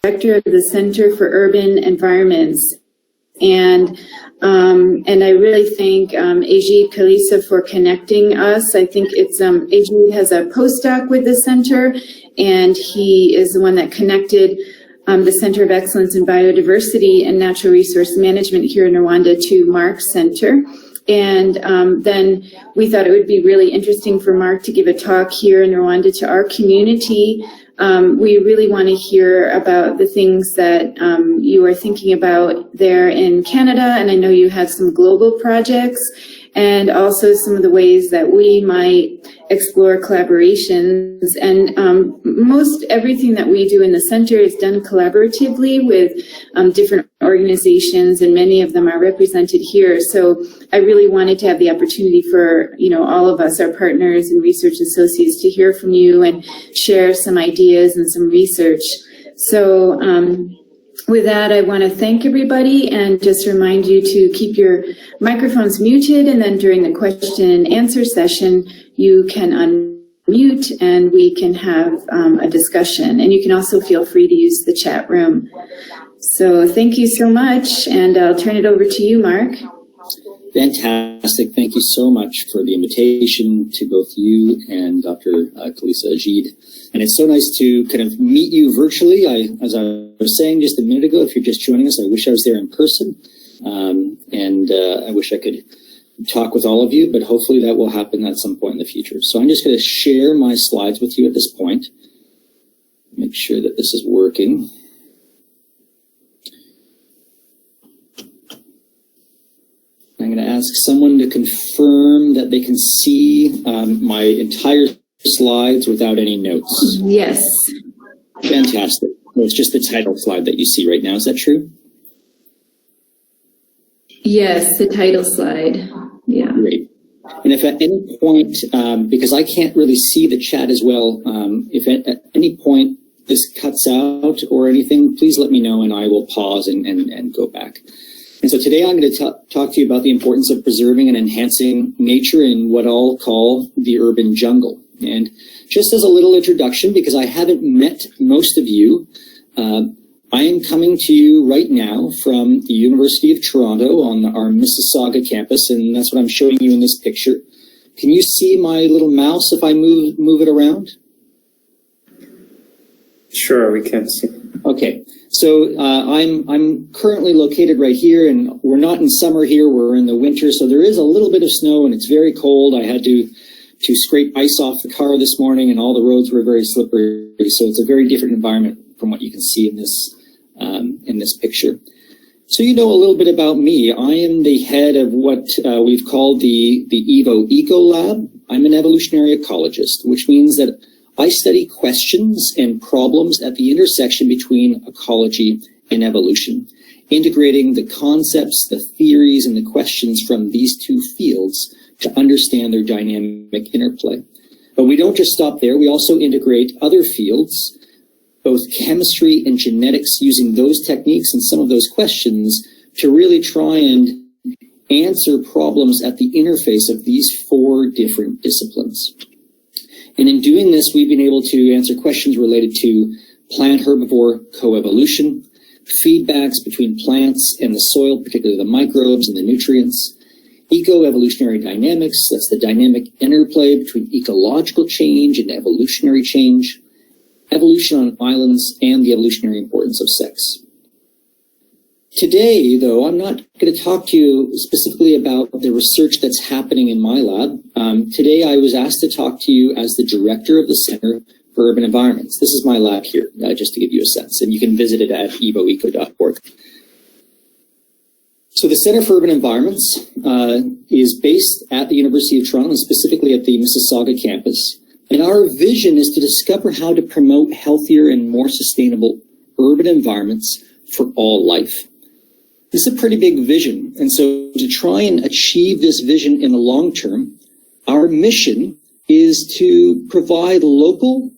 director of the Center for Urban Environments. And I really thank Ajit Kalisa for connecting us. I think it's Ajit has a postdoc with the center, and he is the one that connected the Center of Excellence in Biodiversity and Natural Resource Management here in Rwanda to Marc's center. And then we thought it would be really interesting for Marc to give a talk here in Rwanda to our community. We really want to hear about the things that you are thinking about there in Canada, and I know you have some global projects, and also some of the ways that we might explore collaborations. And most everything that we do in the center is done collaboratively with different organizations, and many of them are represented here. So I really wanted to have the opportunity for, you know, all of us, our partners and research associates, to hear from you and share some ideas and some research. So with that, I want to thank everybody and just remind you to keep your microphones muted, and then during the question and answer session, you can unmute and we can have a discussion. And you can also feel free to use the chat room. So thank you so much, and I'll turn it over to you, Marc. Fantastic. Thank you so much for the invitation to both you and Dr. Kalisa Ajid. And it's so nice to kind of meet you virtually. As I was saying just a minute ago, if you're just joining us, I wish I was there in person. I wish I could talk with all of you, but hopefully that will happen at some point in the future. So I'm just going to share my slides with you at this point. Make sure that this is working. I'm going to ask someone to confirm that they can see my entire slides without any notes. Yes. Fantastic. Well, it's just the title slide that you see right now. Is that true? Yes, the title slide. Yeah. Great. And if at any point, because I can't really see the chat as well, if at any point this cuts out or anything, please let me know and I will pause and go back. And so today I'm going to talk to you about the importance of preserving and enhancing nature in what I'll call the urban jungle. And just as a little introduction, because I haven't met most of you, I am coming to you right now from the University of Toronto on our Mississauga campus, and that's what I'm showing you in this picture. Can you see my little mouse if I move it around? Sure, we can see. Okay, so I'm currently located right here, and we're not in summer here, we're in the winter, so there is a little bit of snow and it's very cold. I had to scrape ice off the car this morning, and all the roads were very slippery, so it's a very different environment from what you can see in this picture. So you know a little bit about me. I am the head of what we've called the EVO Eco Lab. I'm an evolutionary ecologist, which means that I study questions and problems at the intersection between ecology and evolution, integrating the concepts, the theories, and the questions from these two fields to understand their dynamic interplay. But we don't just stop there. We also integrate other fields, both chemistry and genetics, using those techniques and some of those questions to really try and answer problems at the interface of these four different disciplines. And in doing this, we've been able to answer questions related to plant-herbivore coevolution, feedbacks between plants and the soil, particularly the microbes and the nutrients, eco-evolutionary dynamics, that's the dynamic interplay between ecological change and evolutionary change, evolution on islands, and the evolutionary importance of sex. Today, though, I'm not going to talk to you specifically about the research that's happening in my lab. Today, I was asked to talk to you as the director of the Center for Urban Environments. This is my lab here, just to give you a sense, and you can visit it at evoeco.org. So the Center for Urban Environments is based at the University of Toronto, and specifically at the Mississauga campus. And our vision is to discover how to promote healthier and more sustainable urban environments for all life. This is a pretty big vision. And so to try and achieve this vision in the long term, our mission is to provide local,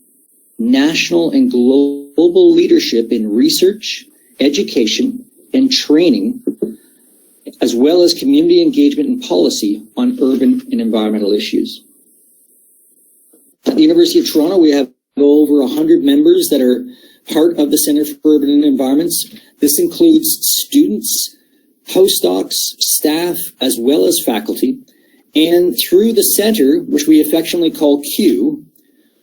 national, and global leadership in research, education, and training, as well as community engagement and policy on urban and environmental issues. At the University of Toronto, we have over 100 members that are part of the Center for Urban Environments. This includes students, postdocs, staff, as well as faculty. And through the center, which we affectionately call Q,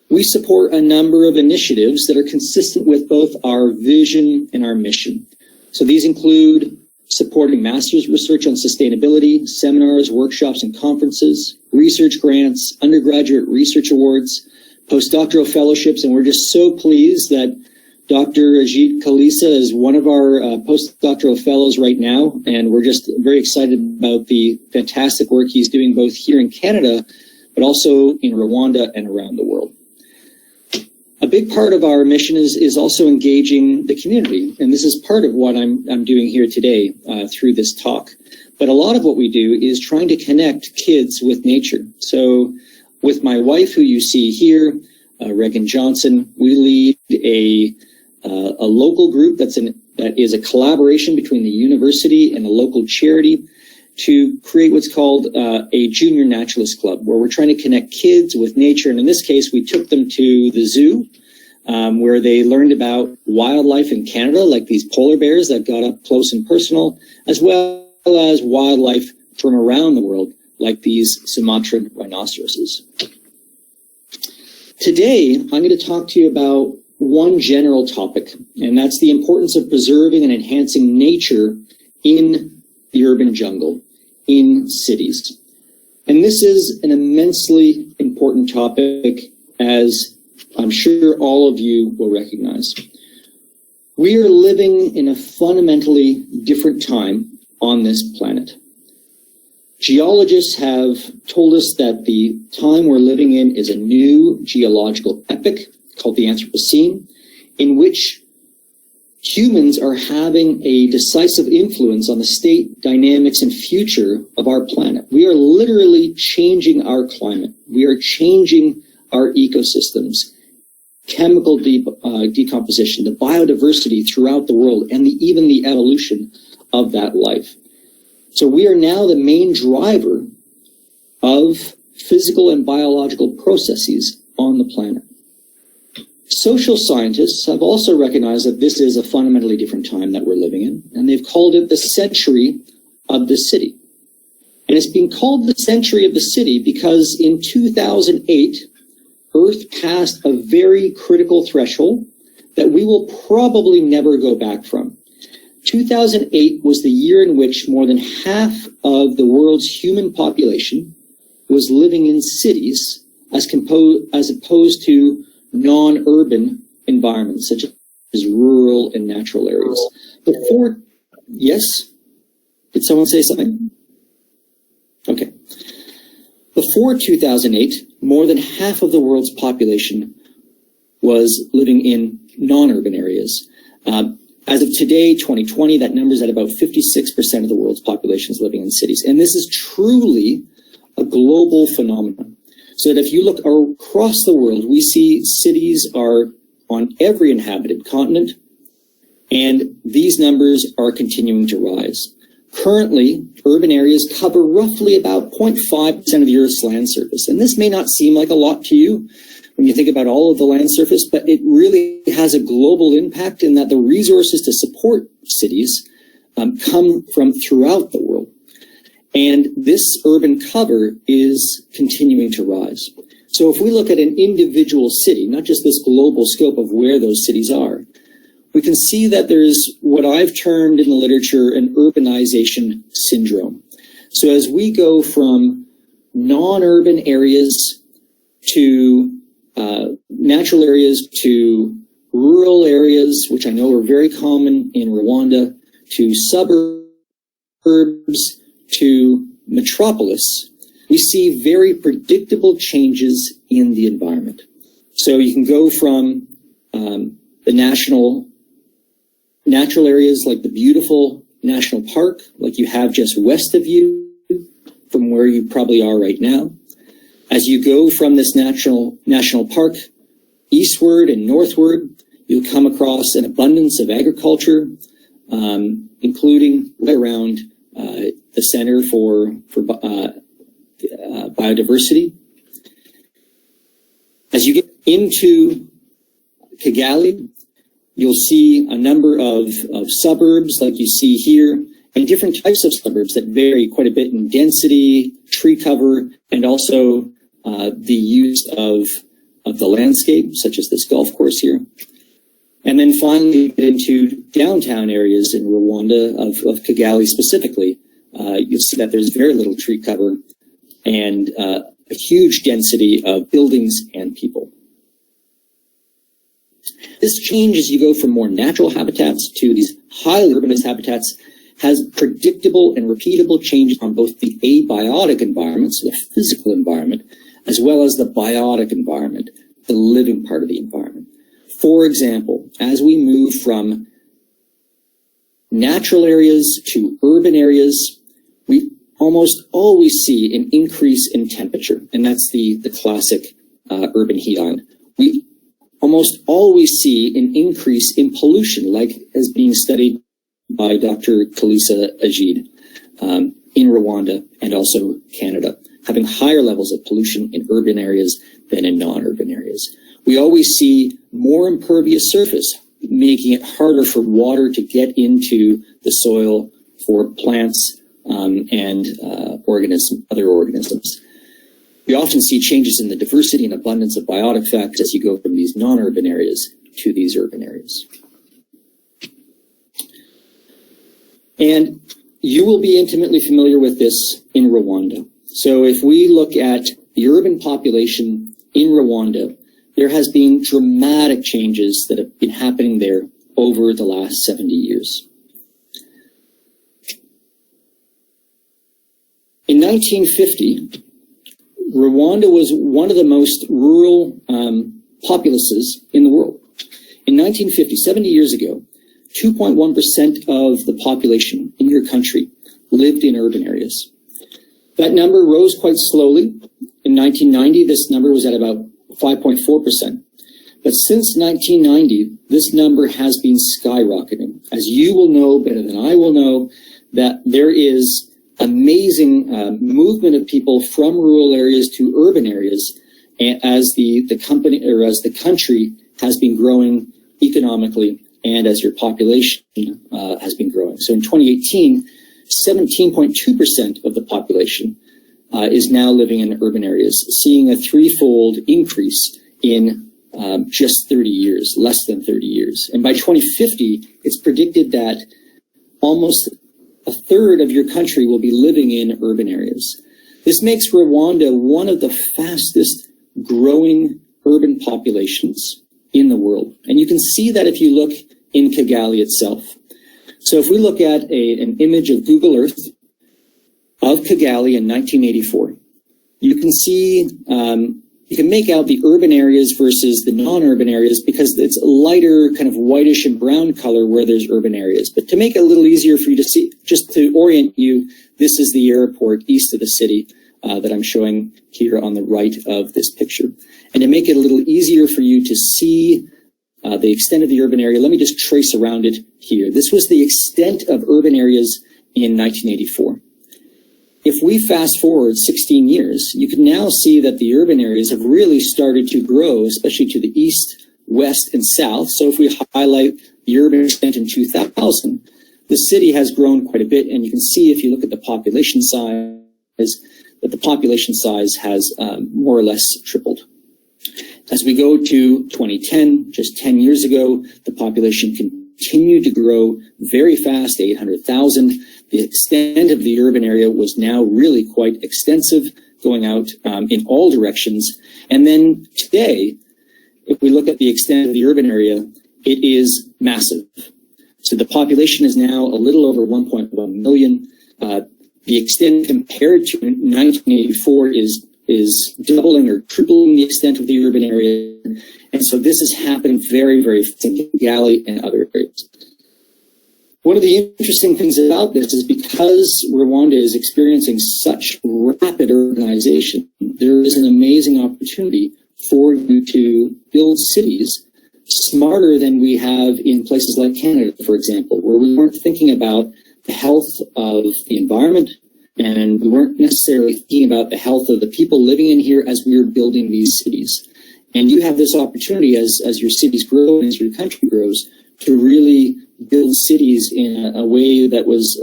we support a number of initiatives that are consistent with both our vision and our mission. So these include supporting master's research on sustainability, seminars, workshops, and conferences, research grants, undergraduate research awards, postdoctoral fellowships, and we're just so pleased that Dr. Ajit Kalisa is one of our postdoctoral fellows right now, and we're just very excited about the fantastic work he's doing both here in Canada, but also in Rwanda and around the world. A big part of our mission is also engaging the community, and this is part of what I'm doing here today through this talk. But a lot of what we do is trying to connect kids with nature. So with my wife, who you see here, Marc Johnson, we lead a local group that is a collaboration between the university and a local charity to create what's called a junior naturalist club, where we're trying to connect kids with nature. And in this case, we took them to the zoo, where they learned about wildlife in Canada, like these polar bears that got up close and personal, as well as wildlife from around the world, like these Sumatran rhinoceroses. Today, I'm going to talk to you about one general topic, and that's the importance of preserving and enhancing nature in the urban jungle, in cities. And this is an immensely important topic, as I'm sure all of you will recognize. We are living in a fundamentally different time on this planet. Geologists have told us that the time we're living in is a new geological epoch called the Anthropocene, in which humans are having a decisive influence on the state, dynamics, and future of our planet. We are literally changing our climate. We are changing our ecosystems, chemical decomposition, the biodiversity throughout the world, and even the evolution of that life. So we are now the main driver of physical and biological processes on the planet. Social scientists have also recognized that this is a fundamentally different time that we're living in, and they've called it the century of the city. And it's being called the century of the city because in 2008, Earth passed a very critical threshold that we will probably never go back from. 2008 was the year in which more than half of the world's human population was living in cities as opposed to non-urban environments, such as rural and natural areas. Before, yes? Did someone say something? Okay. Before 2008, more than half of the world's population was living in non-urban areas. As of today, 2020, that number is at about 56% of the world's population is living in cities. And this is truly a global phenomenon. So that if you look across the world, we see cities are on every inhabited continent, and these numbers are continuing to rise. Currently, urban areas cover roughly about 0.5% of the Earth's land surface. And this may not seem like a lot to you when you think about all of the land surface, but it really has a global impact in that the resources to support cities come from throughout the world. And this urban cover is continuing to rise. So if we look at an individual city, not just this global scope of where those cities are, we can see that there's what I've termed in the literature an urbanization syndrome. So as we go from non-urban areas to natural areas to rural areas, which I know are very common in Rwanda, to suburbs, to metropolis, we see very predictable changes in the environment. So you can go from the natural areas like the beautiful national park, like you have just west of you from where you probably are right now. As you go from this national park eastward and northward, you'll come across an abundance of agriculture, including right around the Center for Biodiversity. As you get into Kigali, you'll see a number of suburbs like you see here, and different types of suburbs that vary quite a bit in density, tree cover, and also the use of the landscape, such as this golf course here. And then finally get into downtown areas in Rwanda of Kigali specifically. You'll see that there's very little tree cover and a huge density of buildings and people. This change as you go from more natural habitats to these highly urbanized habitats has predictable and repeatable changes on both the abiotic environment, so the physical environment, as well as the biotic environment, the living part of the environment. For example, as we move from natural areas to urban areas, we almost always see an increase in temperature, and that's the classic urban heat island. We almost always see an increase in pollution, like as being studied by Dr. Kalisa Ajid in Rwanda and also Canada, having higher levels of pollution in urban areas than in non-urban areas. We always see more impervious surface, making it harder for water to get into the soil for plants and other organisms. We often see changes in the diversity and abundance of biotic factors as you go from these non-urban areas to these urban areas. And you will be intimately familiar with this in Rwanda. So if we look at the urban population in Rwanda, there has been dramatic changes that have been happening there over the last 70 years. In 1950, Rwanda was one of the most rural populaces in the world. In 1950, 70 years ago, 2.1% of the population in your country lived in urban areas. That number rose quite slowly. In 1990, this number was at about 5.4%. But since 1990, this number has been skyrocketing. As you will know better than I will know, that there is amazing movement of people from rural areas to urban areas as the country has been growing economically and as your population has been growing. So in 2018, 17.2% of the population is now living in urban areas, seeing a threefold increase in just 30 years, less than 30 years. And by 2050, it's predicted that almost a third of your country will be living in urban areas. This makes Rwanda one of the fastest growing urban populations in the world. And you can see that if you look in Kigali itself. So if we look at an image of Google Earth of Kigali in 1984, you can see, you can make out the urban areas versus the non-urban areas because it's a lighter kind of whitish and brown color where there's urban areas. But to make it a little easier for you to see, just to orient you, this is the airport east of the city that I'm showing here on the right of this picture. And to make it a little easier for you to see the extent of the urban area, let me just trace around it here. This was the extent of urban areas in 1984. If we fast forward 16 years, you can now see that the urban areas have really started to grow, especially to the east, west, and south. So if we highlight the urban extent in 2000, the city has grown quite a bit. And you can see if you look at the population size, that the population size has more or less tripled. As we go to 2010, just 10 years ago, the population continued to grow very fast, 800,000. The extent of the urban area was now really quite extensive, going out in all directions. And then today, if we look at the extent of the urban area, it is massive. So the population is now a little over 1.1 million. The extent compared to 1984 is doubling or tripling the extent of the urban area. And so this is happening very, very fast in Kigali and other areas. One of the interesting things about this is because Rwanda is experiencing such rapid urbanization, there is an amazing opportunity for you to build cities smarter than we have in places like Canada, for example, where we weren't thinking about the health of the environment, and we weren't necessarily thinking about the health of the people living in here as we were building these cities. And you have this opportunity as your cities grow and as your country grows to really build cities in a way that was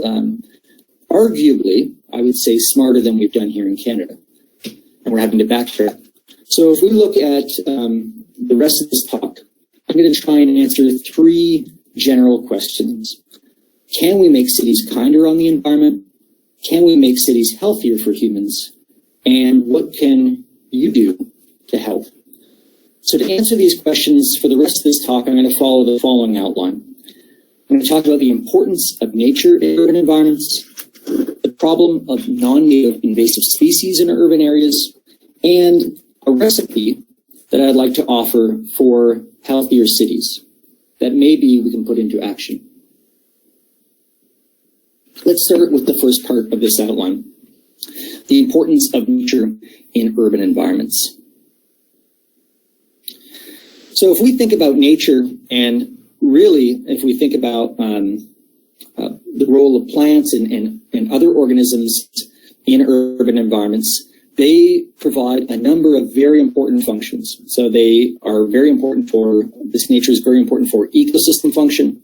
arguably, I would say, smarter than we've done here in Canada. And we're having to backtrack. So if we look at the rest of this talk, I'm going to try and answer 3 general questions. Can we make cities kinder on the environment? Can we make cities healthier for humans? And what can you do to help? So to answer these questions for the rest of this talk, I'm going to follow the following outline. I'm going to talk about the importance of nature in urban environments, the problem of non-native invasive species in urban areas, and a recipe that I'd like to offer for healthier cities that maybe we can put into action. Let's start with the first part of this outline, the importance of nature in urban environments. So if we think about nature, and really if we think about the role of plants and other organisms in urban environments, they provide a number of very important functions. So they are very important for, this nature is very important for ecosystem function,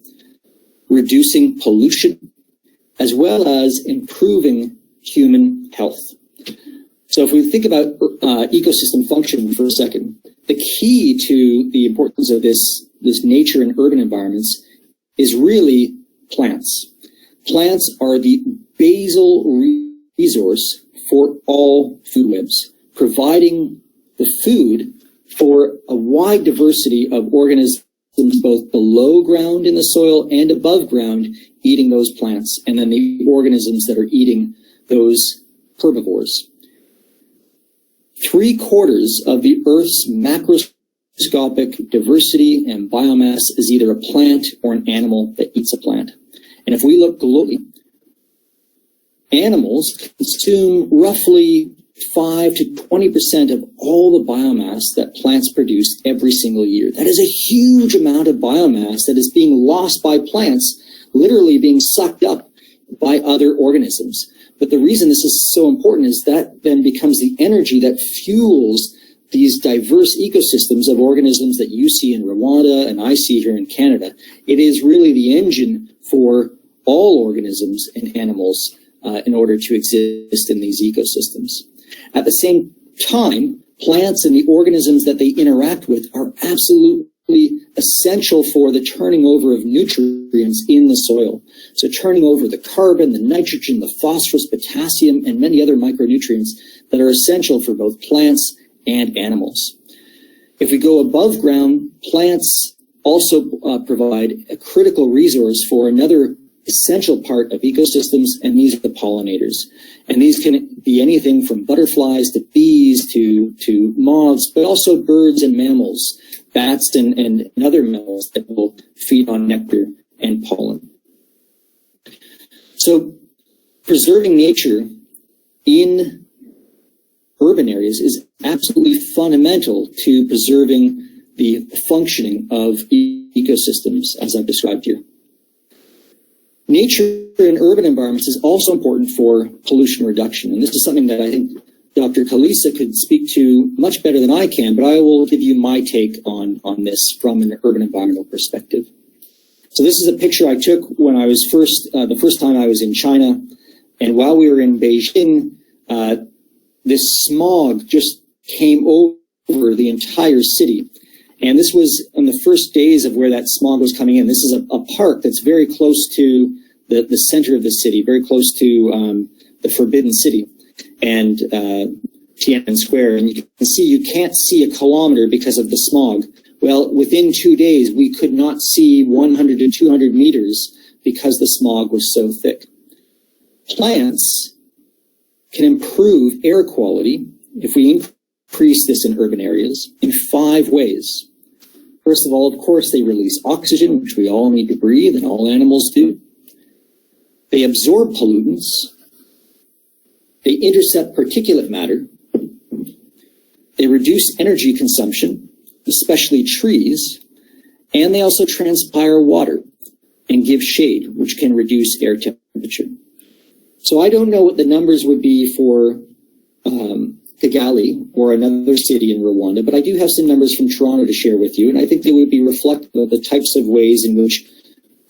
reducing pollution, as well as improving human health. So if we think about ecosystem function for a second, the key to the importance of this nature in urban environments is really plants. Plants are the basal resource for all food webs, providing the food for a wide diversity of organisms both below ground in the soil and above ground eating those plants, and then the organisms that are eating those herbivores. 3/4 of the Earth's macroscopic diversity and biomass is either a plant or an animal that eats a plant. And if we look globally, animals consume roughly 5 to 20% of all the biomass that plants produce every single year. That is a huge amount of biomass that is being lost by plants, literally being sucked up by other organisms. But the reason this is so important is that then becomes the energy that fuels these diverse ecosystems of organisms that you see in Rwanda and I see here in Canada. It is really the engine for all organisms and animals in order to exist in these ecosystems. At the same time, plants and the organisms that they interact with are absolutely essential for the turning over of nutrients in the soil. So turning over the carbon, the nitrogen, the phosphorus, potassium, and many other micronutrients that are essential for both plants and animals. If we go above ground, plants also provide a critical resource for another essential part of ecosystems, and these are the pollinators. And these can be anything from butterflies to bees to moths, but also birds and mammals, bats and other mammals that will feed on nectar and pollen. So preserving nature in urban areas is absolutely fundamental to preserving the functioning of ecosystems, as I've described here. Nature in urban environments is also important for pollution reduction, and this is something that I think Dr. Kalisa could speak to much better than I can, but I will give you my take on this from an urban environmental perspective. So this is a picture I took when I was the first time I was in China, and while we were in Beijing, this smog just came over the entire city. And this was on the first days of where that smog was coming in. This is a park that's very close to the center of the city, very close to the Forbidden City and Tiananmen Square. And you can see, you can't see a kilometer because of the smog. Well, within 2 days, we could not see 100 to 200 meters because the smog was so thick. Plants can improve air quality if we increase this in urban areas in 5 ways. First of all, of course, they release oxygen, which we all need to breathe, and all animals do. They absorb pollutants. They intercept particulate matter. They reduce energy consumption, especially trees, and they also transpire water and give shade, which can reduce air temperature. So I don't know what the numbers would be for Kigali or another city in Rwanda, but I do have some numbers from Toronto to share with you, and I think they would be reflective of the types of ways in which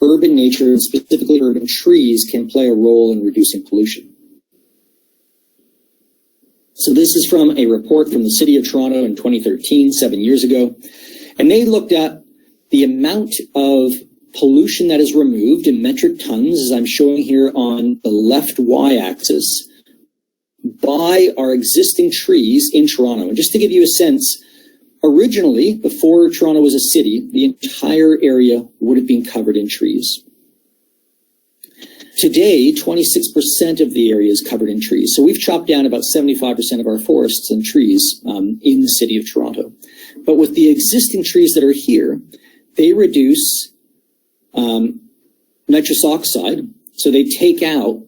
urban nature, and specifically urban trees, can play a role in reducing pollution. So this is from a report from the City of Toronto in 2013, 7 years ago, and they looked at the amount of pollution that is removed in metric tons, as I'm showing here on the left y-axis, by our existing trees in Toronto. And just to give you a sense, originally, before Toronto was a city, the entire area would have been covered in trees. Today, 26% of the area is covered in trees. So we've chopped down about 75% of our forests and trees in the city of Toronto. But with the existing trees that are here, they reduce nitrous oxide. So they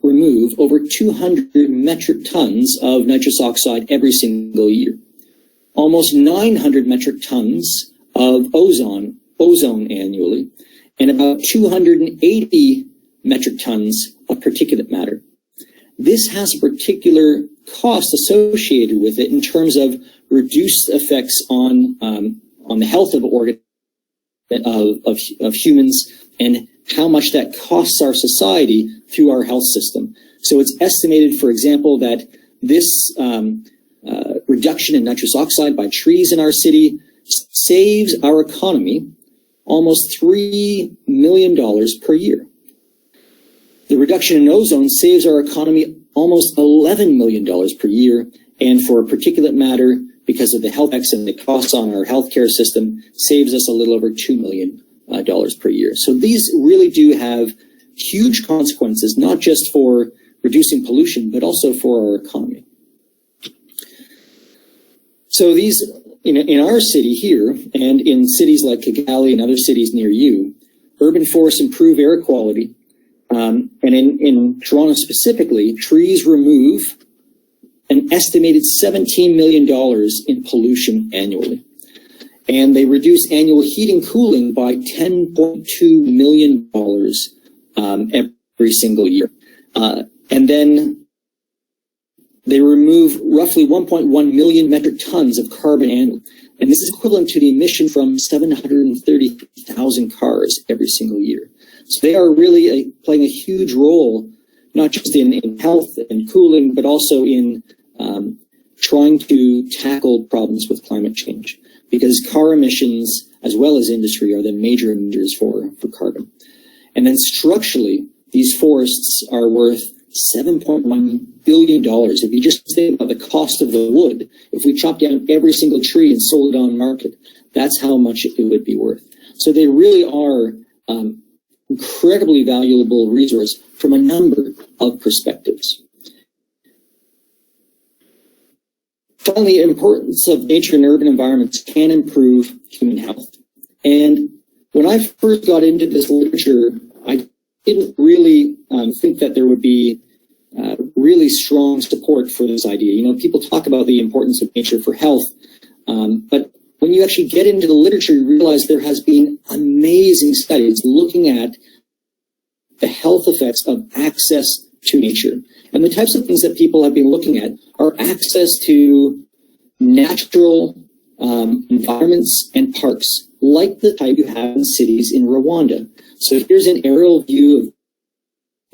remove over 200 metric tons of nitrous oxide every single year. Almost 900 metric tons of ozone annually, and about 280 metric tons of particulate matter. This has a particular cost associated with it in terms of reduced effects on the health of humans, and how much that costs our society through our health system. So it's estimated, for example, that this reduction in nitrous oxide by trees in our city saves our economy almost $3 million per year. The reduction in ozone saves our economy almost $11 million per year, and for particulate matter, because of the health effects and the costs on our healthcare system, saves us a little over $2 million per year. So these really do have huge consequences, not just for reducing pollution, but also for our economy. So these, in our city here, and in cities like Kigali and other cities near you, urban forests improve air quality. And in Toronto specifically, trees remove an estimated $17 million in pollution annually. And they reduce annual heating and cooling by $10.2 million every single year. And then they remove roughly 1.1 million metric tons of carbon annually. And this is equivalent to the emission from 730,000 cars every single year. So they are really playing a huge role, not just in health and cooling, but also in trying to tackle problems with climate change. Because car emissions, as well as industry, are the major emitters for carbon. And then structurally, these forests are worth $7.1 billion. If you just think about the cost of the wood, if we chopped down every single tree and sold it on market, that's how much it would be worth. So they really are incredibly valuable resource from a number of perspectives. Finally, the importance of nature and urban environments can improve human health. And when I first got into this literature, I didn't really think that there would be really strong support for this idea. You know, people talk about the importance of nature for health, but when you actually get into the literature, you realize there has been amazing studies looking at the health effects of access to nature. And the types of things that people have been looking at are access to natural environments and parks, like the type you have in cities in Rwanda. So here's an aerial view of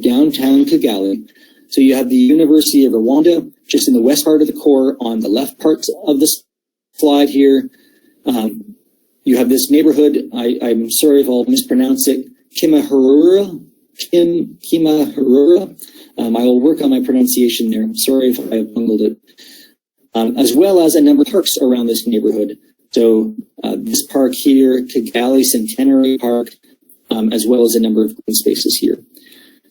downtown Kigali. So you have the University of Rwanda, just in the west part of the core on the left part of the slide here. You have this neighborhood, I'm sorry if I'll mispronounce it, Kimahurura. I will work on my pronunciation there. I'm sorry if I bungled it. As well as a number of parks around this neighborhood. So this park here, Kigali Centenary Park, as well as a number of green spaces here.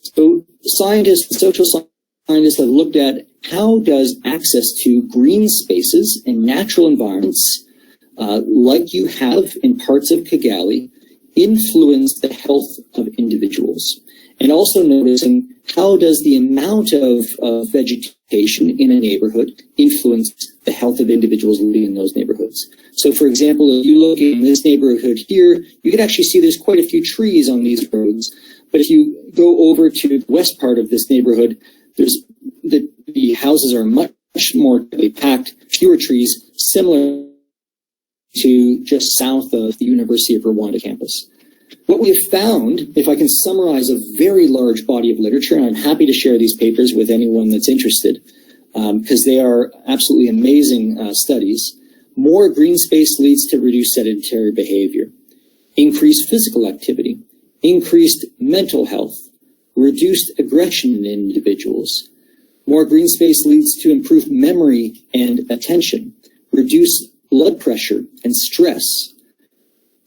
So scientists, social scientists have looked at how does access to green spaces and natural environments, like you have in parts of Kigali, influence the health of individuals. And also noticing how does the amount of vegetation in a neighborhood influence the health of individuals living in those neighborhoods. So for example, if you look in this neighborhood here, you can actually see there's quite a few trees on these roads. But if you go over to the west part of this neighborhood, there's the houses are much more packed, fewer trees, similar to just south of the University of Rwanda campus. What we have found, if I can summarize a very large body of literature, and I'm happy to share these papers with anyone that's interested, because they are absolutely amazing studies. More green space leads to reduced sedentary behavior, increased physical activity, increased mental health, reduced aggression in individuals. More green space leads to improved memory and attention, reduced blood pressure and stress.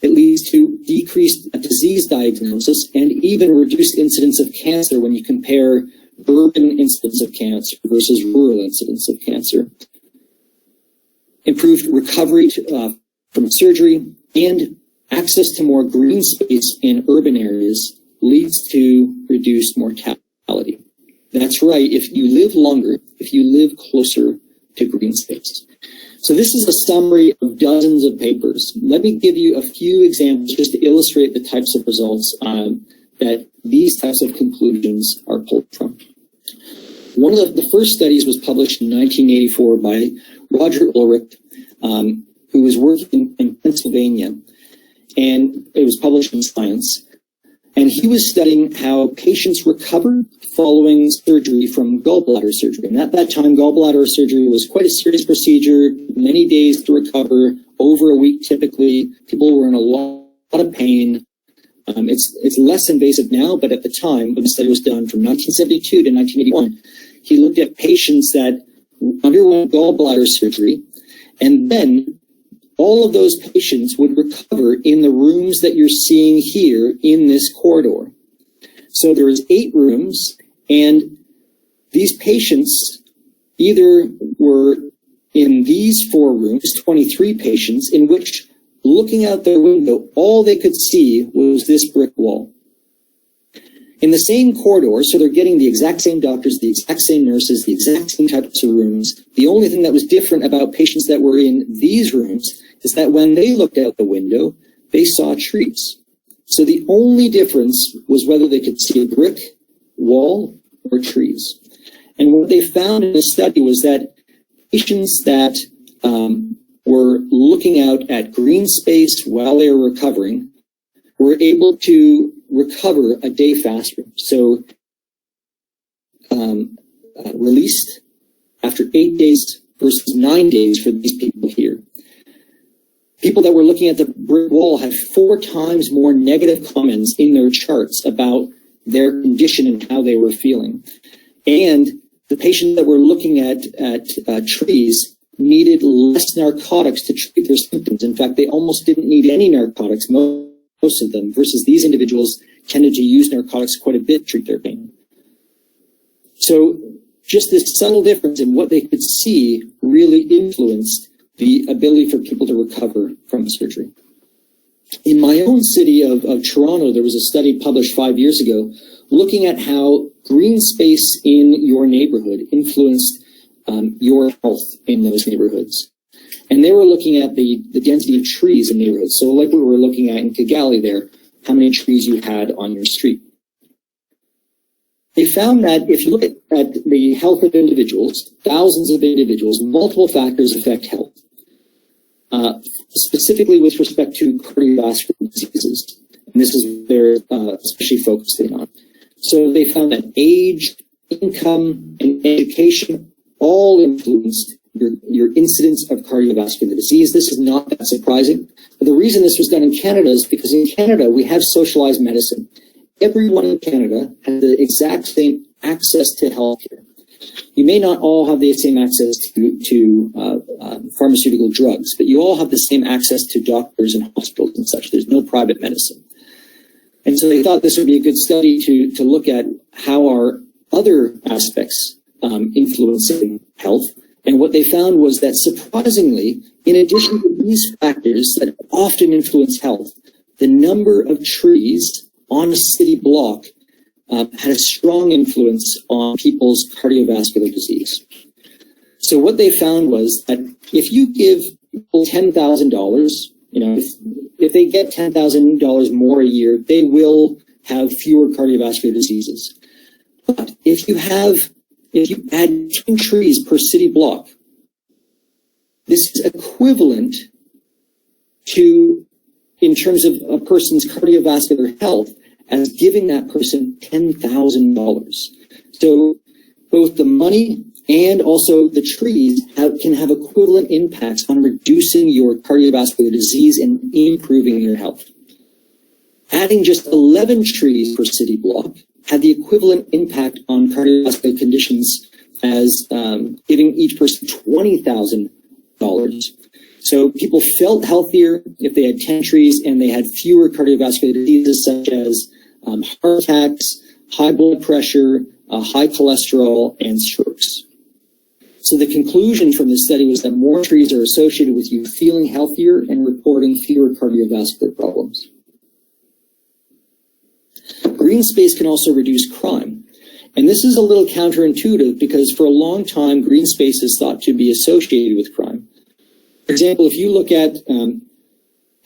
It leads to decreased disease diagnosis and even reduced incidence of cancer when you compare urban incidence of cancer versus rural incidence of cancer. Improved recovery from surgery and access to more green space in urban areas leads to reduced mortality. That's right, if you live longer, if you live closer to green space. So this is a summary of dozens of papers. Let me give you a few examples just to illustrate the types of results that these types of conclusions are pulled from. One of the first studies was published in 1984 by Roger Ulrich, who was working in Pennsylvania, and it was published in Science. And he was studying how patients recover following surgery from gallbladder surgery. And at that time, gallbladder surgery was quite a serious procedure, many days to recover, over a week typically. People were in a lot of pain. It's less invasive now, but at the time, when the study was done from 1972 to 1981, he looked at patients that underwent gallbladder surgery, and then all of those patients would recover in the rooms that you're seeing here in this corridor. So there was 8 rooms, and these patients either were in these 4 rooms, 23 patients, in which, looking out their window, all they could see was this brick wall. In the same corridor, so they're getting the exact same doctors, the exact same nurses, the exact same types of rooms. The only thing that was different about patients that were in these rooms is that when they looked out the window, they saw trees. So the only difference was whether they could see a brick wall or trees. And what they found in the study was that patients that were looking out at green space while they were recovering were able to recover a day faster. So released after 8 days versus 9 days for these people here. People that were looking at the brick wall had 4 times more negative comments in their charts about their condition and how they were feeling. And the patients that were looking at trees needed less narcotics to treat their symptoms. In fact, they almost didn't need any narcotics, most of them, versus these individuals tended to use narcotics quite a bit to treat their pain. So just this subtle difference in what they could see really influenced the ability for people to recover from surgery. In my own city of Toronto, there was a study published 5 years ago looking at how green space in your neighborhood influenced your health in those neighborhoods. And they were looking at the density of trees in neighborhoods. So like we were looking at in Kigali there, how many trees you had on your street. They found that if you look at the health of individuals, thousands of individuals, multiple factors affect health, specifically with respect to cardiovascular diseases. And this is what they're especially focusing on. So they found that age, income, and education all influenced your incidence of cardiovascular disease. This is not that surprising. But the reason this was done in Canada is because in Canada, we have socialized medicine. Everyone in Canada has the exact same access to healthcare. You may not all have the same access to pharmaceutical drugs, but you all have the same access to doctors and hospitals and such. There's no private medicine. And so they thought this would be a good study to look at how our other aspects influencing health. And what they found was that surprisingly, in addition to these factors that often influence health, the number of trees on a city block had a strong influence on people's cardiovascular disease. So what they found was that if you give people $10,000, if they get $10,000 more a year, they will have fewer cardiovascular diseases. But if you have if you add 10 trees per city block, this is equivalent to, in terms of a person's cardiovascular health, as giving that person $10,000. So both the money and also the trees can have equivalent impacts on reducing your cardiovascular disease and improving your health. Adding just 11 trees per city block had the equivalent impact on cardiovascular conditions as giving each person $20,000. So people felt healthier if they had 10 trees, and they had fewer cardiovascular diseases such as heart attacks, high blood pressure, high cholesterol, and strokes. So the conclusion from this study was that more trees are associated with you feeling healthier and reporting fewer cardiovascular problems. Greenspace can also reduce crime. And this is a little counterintuitive because for a long time, Greenspace is thought to be associated with crime. For example, if you look at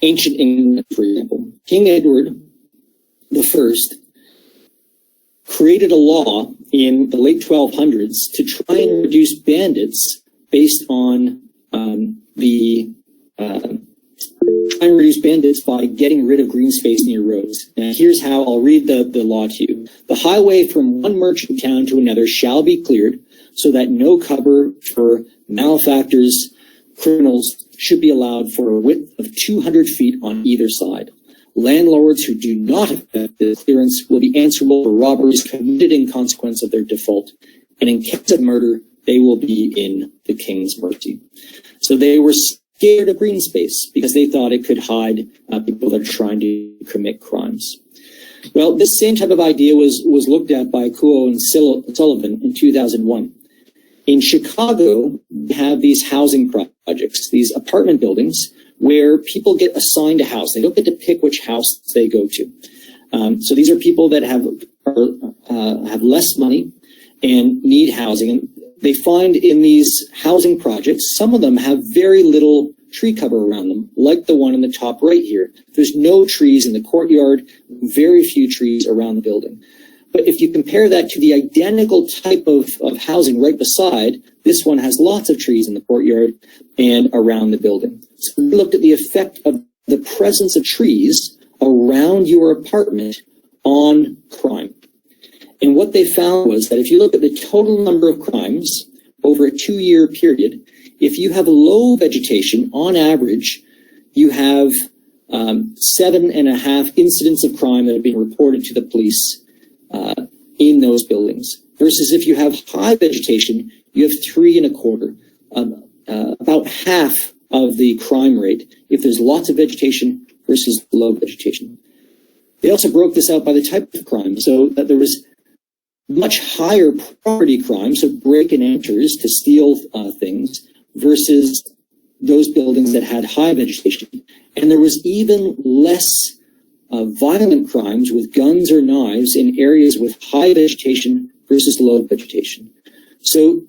ancient England, for example, King Edward I created a law in the late 1200s to try and reduce bandits based on by getting rid of green space near roads. Now, here's how. I'll read the law to you. The highway from one merchant town to another shall be cleared so that no cover for malefactors, criminals should be allowed for a width of 200 feet on either side. Landlords who do not effect the clearance will be answerable for robberies committed in consequence of their default, and in case of murder, they will be in the king's mercy. So they were scared of green space because they thought it could hide people that are trying to commit crimes. Well, this same type of idea was looked at by Kuo and Sullivan in 2001. In Chicago, we have these housing projects, these apartment buildings, where people get assigned a house. They don't get to pick which house they go to. So these are people that have less money and need housing. And they find in these housing projects, some of them have very little tree cover around them, like the one in the top right here. There's no trees in the courtyard, very few trees around the building. But if you compare that to the identical type of housing right beside, this one has lots of trees in the courtyard and around the building. So we looked at the effect of the presence of trees around your apartment on crime. And what they found was that if you look at the total number of crimes over a 2-year period, if you have low vegetation, on average, you have 7.5 incidents of crime that have been reported to the police in those buildings. Versus if you have high vegetation, you have 3.25, about half of the crime rate if there's lots of vegetation versus low vegetation. They also broke this out by the type of crime, so that there was much higher property crime, so break and enters to steal things, versus those buildings that had high vegetation. And there was even less violent crimes with guns or knives in areas with high vegetation versus low vegetation. So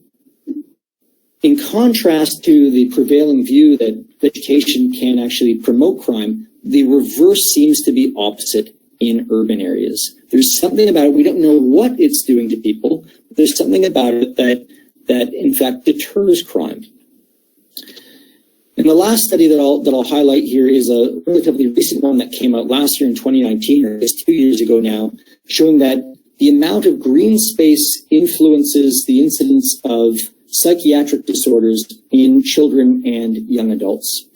in contrast to the prevailing view that vegetation can actually promote crime, the reverse seems to be opposite in urban areas. There's something about it, we don't know what it's doing to people, but there's something about it that in fact deters crime. And the last study that I'll highlight here is a relatively recent one that came out last year in 2019, or I guess 2 years ago now, showing that the amount of green space influences the incidence of psychiatric disorders in children and young adults.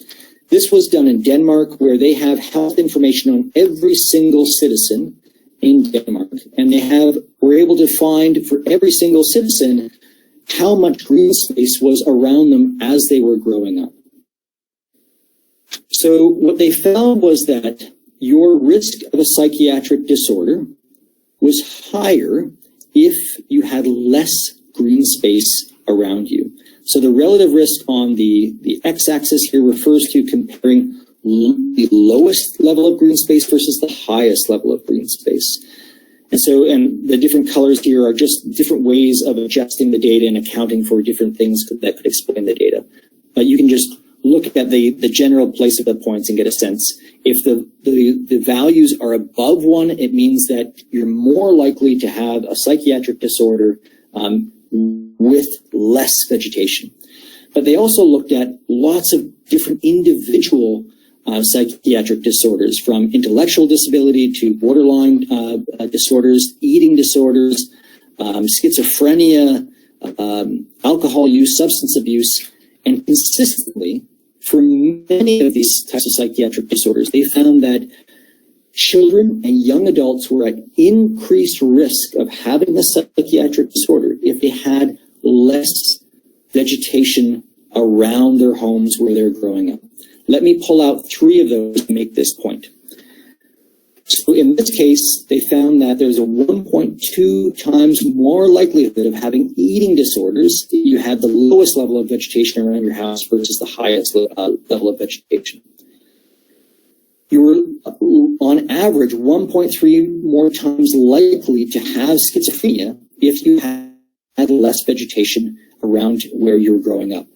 This was done in Denmark, where they have health information on every single citizen in Denmark, and they were able to find for every single citizen how much green space was around them as they were growing up. So what they found was that your risk of a psychiatric disorder was higher if you had less green space around you. So the relative risk on the x-axis here refers to comparing the lowest level of green space versus the highest level of green space. And the different colors here are just different ways of adjusting the data and accounting for different things that could explain the data. But you can just look at the general place of the points and get a sense. If the values are above 1, it means that you're more likely to have a psychiatric disorder with less vegetation. But they also looked at lots of different individual psychiatric disorders, from intellectual disability to borderline disorders, eating disorders, schizophrenia, alcohol use, substance abuse, and consistently, for many of these types of psychiatric disorders, they found that children and young adults were at increased risk of having a psychiatric disorder if they had less vegetation around their homes where they're growing up. Let me pull out 3 of those to make this point. So in this case, they found that there's a 1.2 times more likelihood of having eating disorders if you had the lowest level of vegetation around your house versus the highest level of vegetation. You were, on average, 1.3 more times likely to have schizophrenia if you had less vegetation around where you were growing up.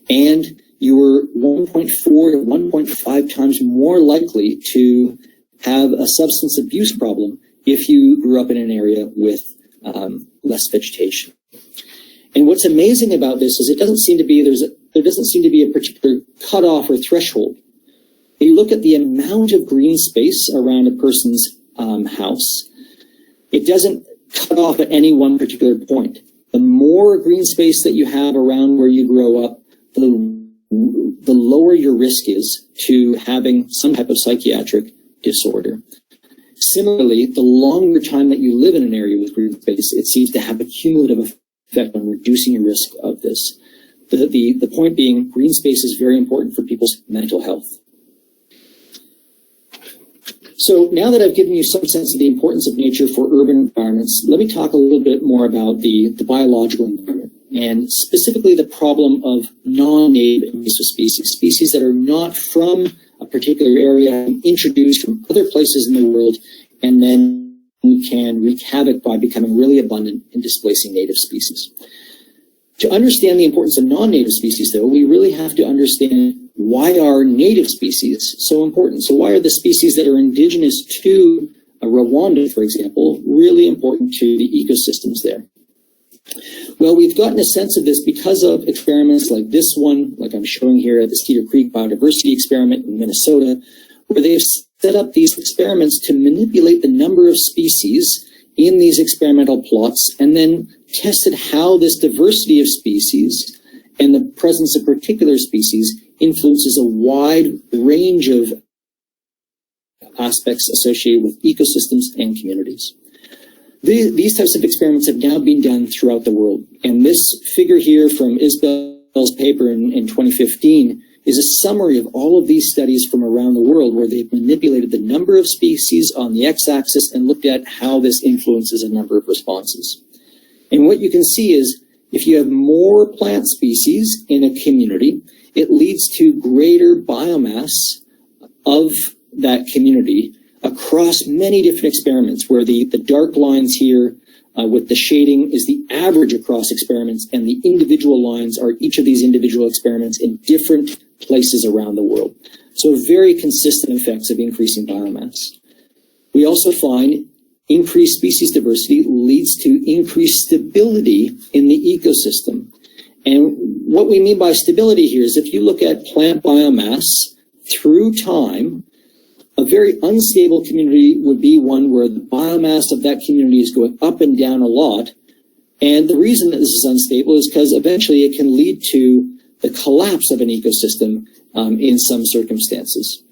And you were 1.4 to 1.5 times more likely to have a substance abuse problem if you grew up in an area with less vegetation. And what's amazing about this is it doesn't seem to be, there doesn't seem to be a particular cutoff or threshold. If you look at the amount of green space around a person's house, it doesn't cut off at any one particular point. The more green space that you have around where you grow up, the lower your risk is to having some type of psychiatric disorder. Similarly, the longer time that you live in an area with green space, it seems to have a cumulative effect on reducing your risk of this. The point being, green space is very important for people's mental health. So now that I've given you some sense of the importance of nature for urban environments, let me talk a little bit more about the biological environment, and specifically the problem of non-native invasive species that are not from a particular area, introduced from other places in the world, and then can wreak havoc by becoming really abundant and displacing native species. To understand the importance of non-native species, though, we really have to understand why are native species so important. So why are the species that are indigenous to Rwanda, for example, really important to the ecosystems there? Well, we've gotten a sense of this because of experiments like this one, like I'm showing here at the Cedar Creek Biodiversity Experiment in Minnesota, where they've set up these experiments to manipulate the number of species in these experimental plots, and then tested how this diversity of species and the presence of particular species influences a wide range of aspects associated with ecosystems and communities. These types of experiments have now been done throughout the world. And this figure here from Isbell's paper in 2015 is a summary of all of these studies from around the world where they've manipulated the number of species on the x-axis and looked at how this influences a number of responses. And what you can see is if you have more plant species in a community, it leads to greater biomass of that community across many different experiments, where the dark lines here with the shading is the average across experiments, and the individual lines are each of these individual experiments in different places around the world. So very consistent effects of increasing biomass. We also find increased species diversity leads to increased stability in the ecosystem. And what we mean by stability here is if you look at plant biomass through time, a very unstable community would be one where the biomass of that community is going up and down a lot. And the reason that this is unstable is because eventually it can lead to the collapse of an ecosystem in some circumstances.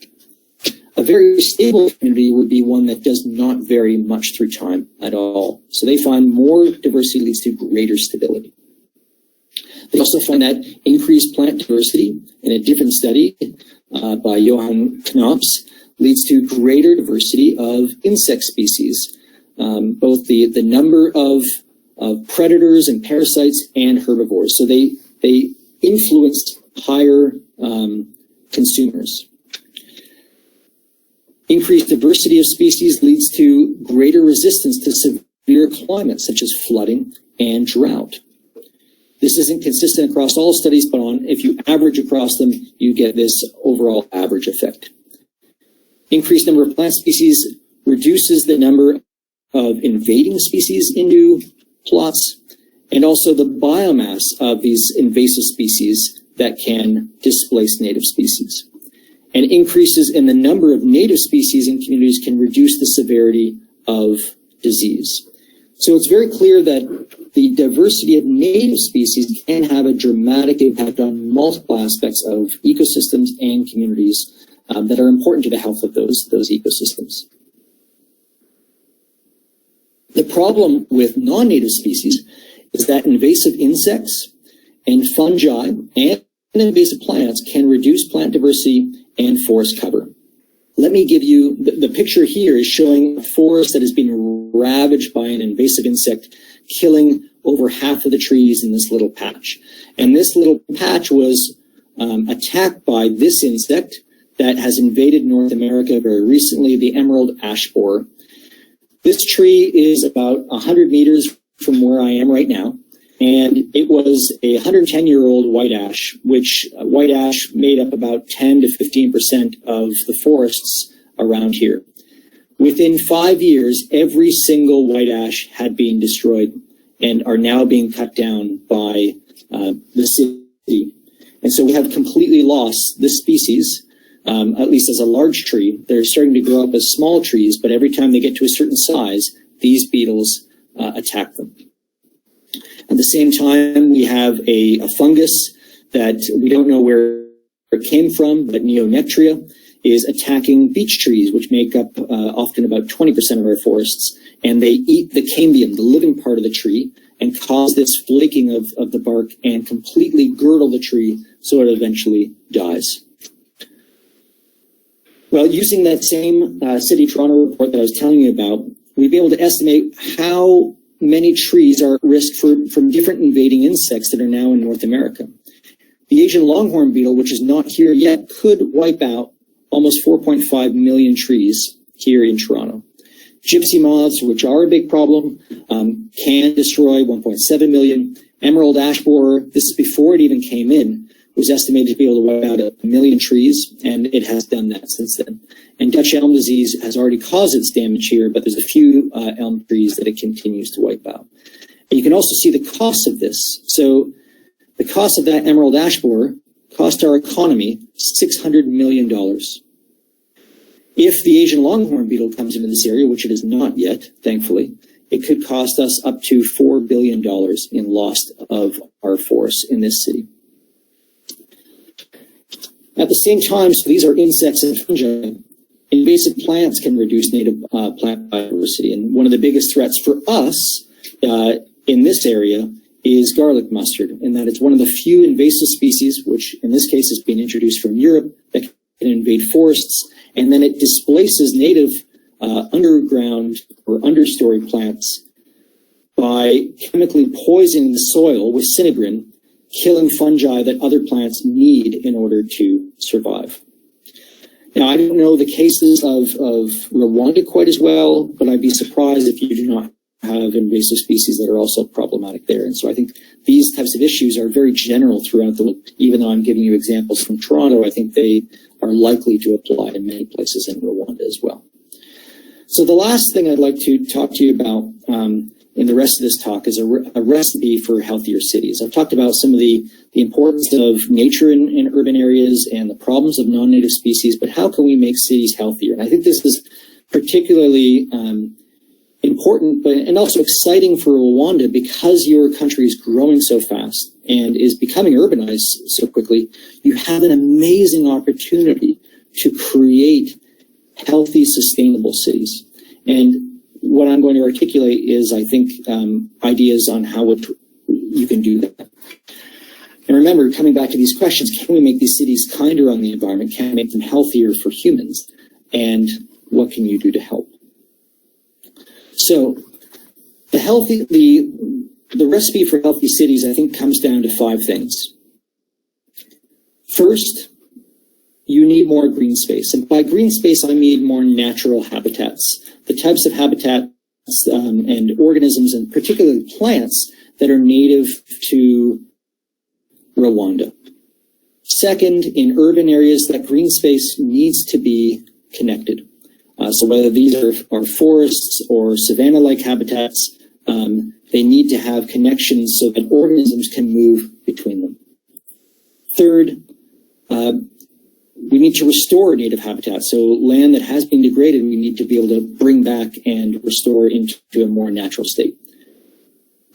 A very stable community would be one that does not vary much through time at all. So they find more diversity leads to greater stability. They also find that increased plant diversity in a different study by Johann Knops leads to greater diversity of insect species, both the number of predators and parasites and herbivores. So they influenced higher consumers. Increased diversity of species leads to greater resistance to severe climates such as flooding and drought. This isn't consistent across all studies, but if you average across them, you get this overall average effect. Increased number of plant species reduces the number of invading species into plots, and also the biomass of these invasive species that can displace native species. And increases in the number of native species in communities can reduce the severity of disease. So it's very clear that the diversity of native species can have a dramatic impact on multiple aspects of ecosystems and communities that are important to the health of those ecosystems. The problem with non-native species is that invasive insects and fungi and invasive plants can reduce plant diversity and forest cover. Let me give you, the picture here is showing a forest that has been ravaged by an invasive insect, killing over half of the trees in this little patch. And this little patch was attacked by this insect that has invaded North America very recently, the emerald ash borer. This tree is about 100 meters from where I am right now. And it was a 110-year-old white ash, which white ash made up about 10 to 15% of the forests around here. Within 5 years, every single white ash had been destroyed and are now being cut down by the city. And so we have completely lost this species, at least as a large tree. They're starting to grow up as small trees, but every time they get to a certain size, these beetles attack them. At the same time, we have a fungus that we don't know where it came from, but Neonectria is attacking beech trees, which make up often about 20% of our forests. And they eat the cambium, the living part of the tree, and cause this flaking of the bark and completely girdle the tree so it eventually dies. Well, using that same City Toronto report that I was telling you about, we'd be able to estimate how many trees are at risk from different invading insects that are now in North America. The Asian longhorn beetle, which is not here yet, could wipe out almost 4.5 million trees here in Toronto. Gypsy moths, which are a big problem, can destroy 1.7 million. Emerald ash borer, this is before it even came in, was estimated to be able to wipe out 1 million trees, and it has done that since then. And Dutch elm disease has already caused its damage here, but there's a few elm trees that it continues to wipe out. And you can also see the cost of this. So the cost of that emerald ash borer cost our economy $600 million. If the Asian longhorn beetle comes into this area, which it is not yet, thankfully, it could cost us up to $4 billion in loss of our forests in this city. At the same time, so these are insects and fungi, invasive plants can reduce native plant biodiversity. And one of the biggest threats for us in this area is garlic mustard, in that it's one of the few invasive species, which in this case has been introduced from Europe, that can invade forests, and then it displaces native underground or understory plants by chemically poisoning the soil with cinegrin, killing fungi that other plants need in order to survive. Now, I don't know the cases of Rwanda quite as well, but I'd be surprised if you do not have invasive species that are also problematic there. And so I think these types of issues are very general throughout the world. Even though I'm giving you examples from Toronto, I think they are likely to apply in many places in Rwanda as well. So the last thing I'd like to talk to you about in the rest of this talk is a recipe for healthier cities. I've talked about some of the importance of nature in urban areas and the problems of non-native species, but how can we make cities healthier? And I think this is particularly important, and also exciting for Rwanda, because your country is growing so fast and is becoming urbanized so quickly. You have an amazing opportunity to create healthy, sustainable cities. And what I'm going to articulate is, I think, ideas on how you can do that. And remember, coming back to these questions, can we make these cities kinder on the environment? Can we make them healthier for humans? And what can you do to help? So the recipe for healthy cities, I think, comes down to 5 things. First, you need more green space. And by green space, I mean more natural habitats, the types of habitats and organisms, and particularly plants, that are native to Rwanda. Second, in urban areas, that green space needs to be connected. So whether these are forests or savanna-like habitats, They need to have connections so that organisms can move between them. Third, we need to restore native habitat. So land that has been degraded, we need to be able to bring back and restore into a more natural state.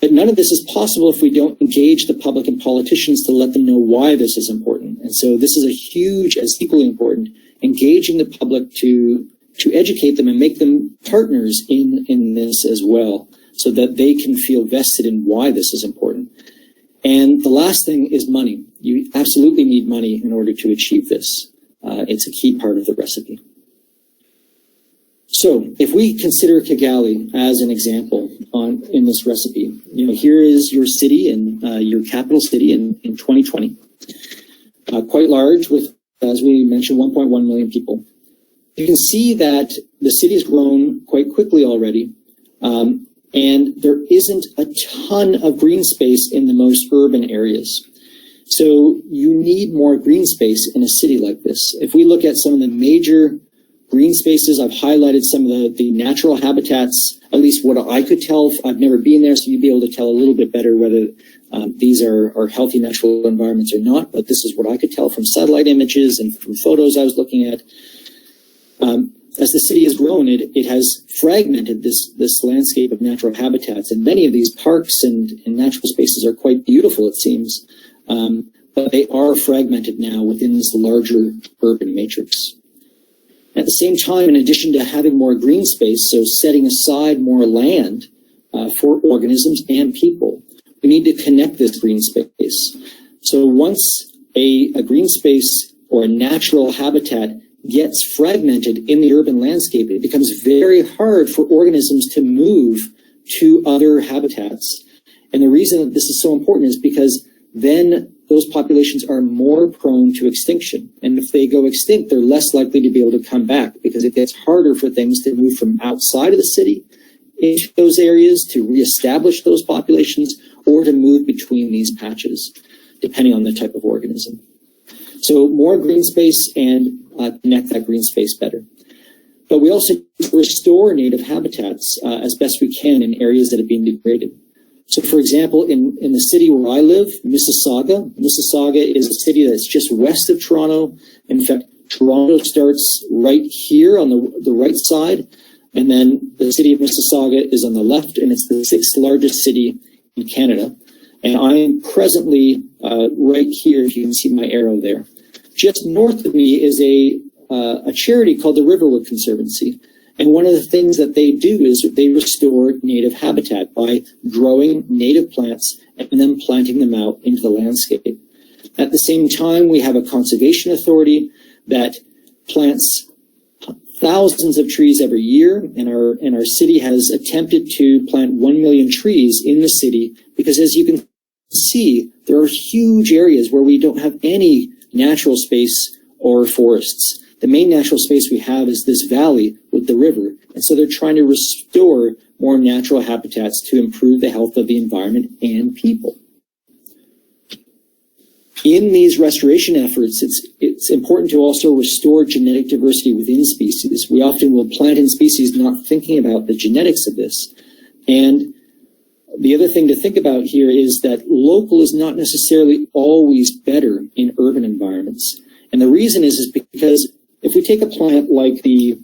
But none of this is possible if we don't engage the public and politicians to let them know why this is important. And so this is a huge, as equally important, engaging the public to educate them and make them partners in this as well, so that they can feel vested in why this is important. And the last thing is money. You absolutely need money in order to achieve this. It's a key part of the recipe. So if we consider Kigali as an example in this recipe, here is your city and your capital city in 2020, quite large with, as we mentioned, 1.1 million people. You can see that the city has grown quite quickly already, and there isn't a ton of green space in the most urban areas. So you need more green space in a city like this. If we look at some of the major green spaces, I've highlighted some of the natural habitats, at least what I could tell. I've never been there, so you'd be able to tell a little bit better whether these are healthy natural environments or not, but this is what I could tell from satellite images and from photos I was looking at. As the city has grown, it has fragmented this landscape of natural habitats, and many of these parks and natural spaces are quite beautiful, it seems, but they are fragmented now within this larger urban matrix. At the same time, in addition to having more green space, so setting aside more land for organisms and people, we need to connect this green space. So once a green space or a natural habitat gets fragmented in the urban landscape, it becomes very hard for organisms to move to other habitats. And the reason that this is so important is because then those populations are more prone to extinction. And if they go extinct, they're less likely to be able to come back because it gets harder for things to move from outside of the city into those areas to reestablish those populations or to move between these patches, depending on the type of organism. So more green space and connect that green space better. But we also restore native habitats as best we can in areas that have been degraded. So, for example, in the city where I live, Mississauga is a city that's just west of Toronto. In fact, Toronto starts right here on the right side, and then the city of Mississauga is on the left, and it's the 6th largest city in Canada. And I'm presently right here, if you can see my arrow there. Just north of me is a charity called the Riverwood Conservancy. And one of the things that they do is they restore native habitat by growing native plants and then planting them out into the landscape. At the same time, we have a conservation authority that plants thousands of trees every year, and our city has attempted to plant 1 million trees in the city because, as you can see, there are huge areas where we don't have any natural space or forests. The main natural space we have is this valley with the river, and so they're trying to restore more natural habitats to improve the health of the environment and people. In these restoration efforts, it's important to also restore genetic diversity within species. We often will plant in species not thinking about the genetics of this. And the other thing to think about here is that local is not necessarily always better in urban environments. And the reason is because if we take a plant like the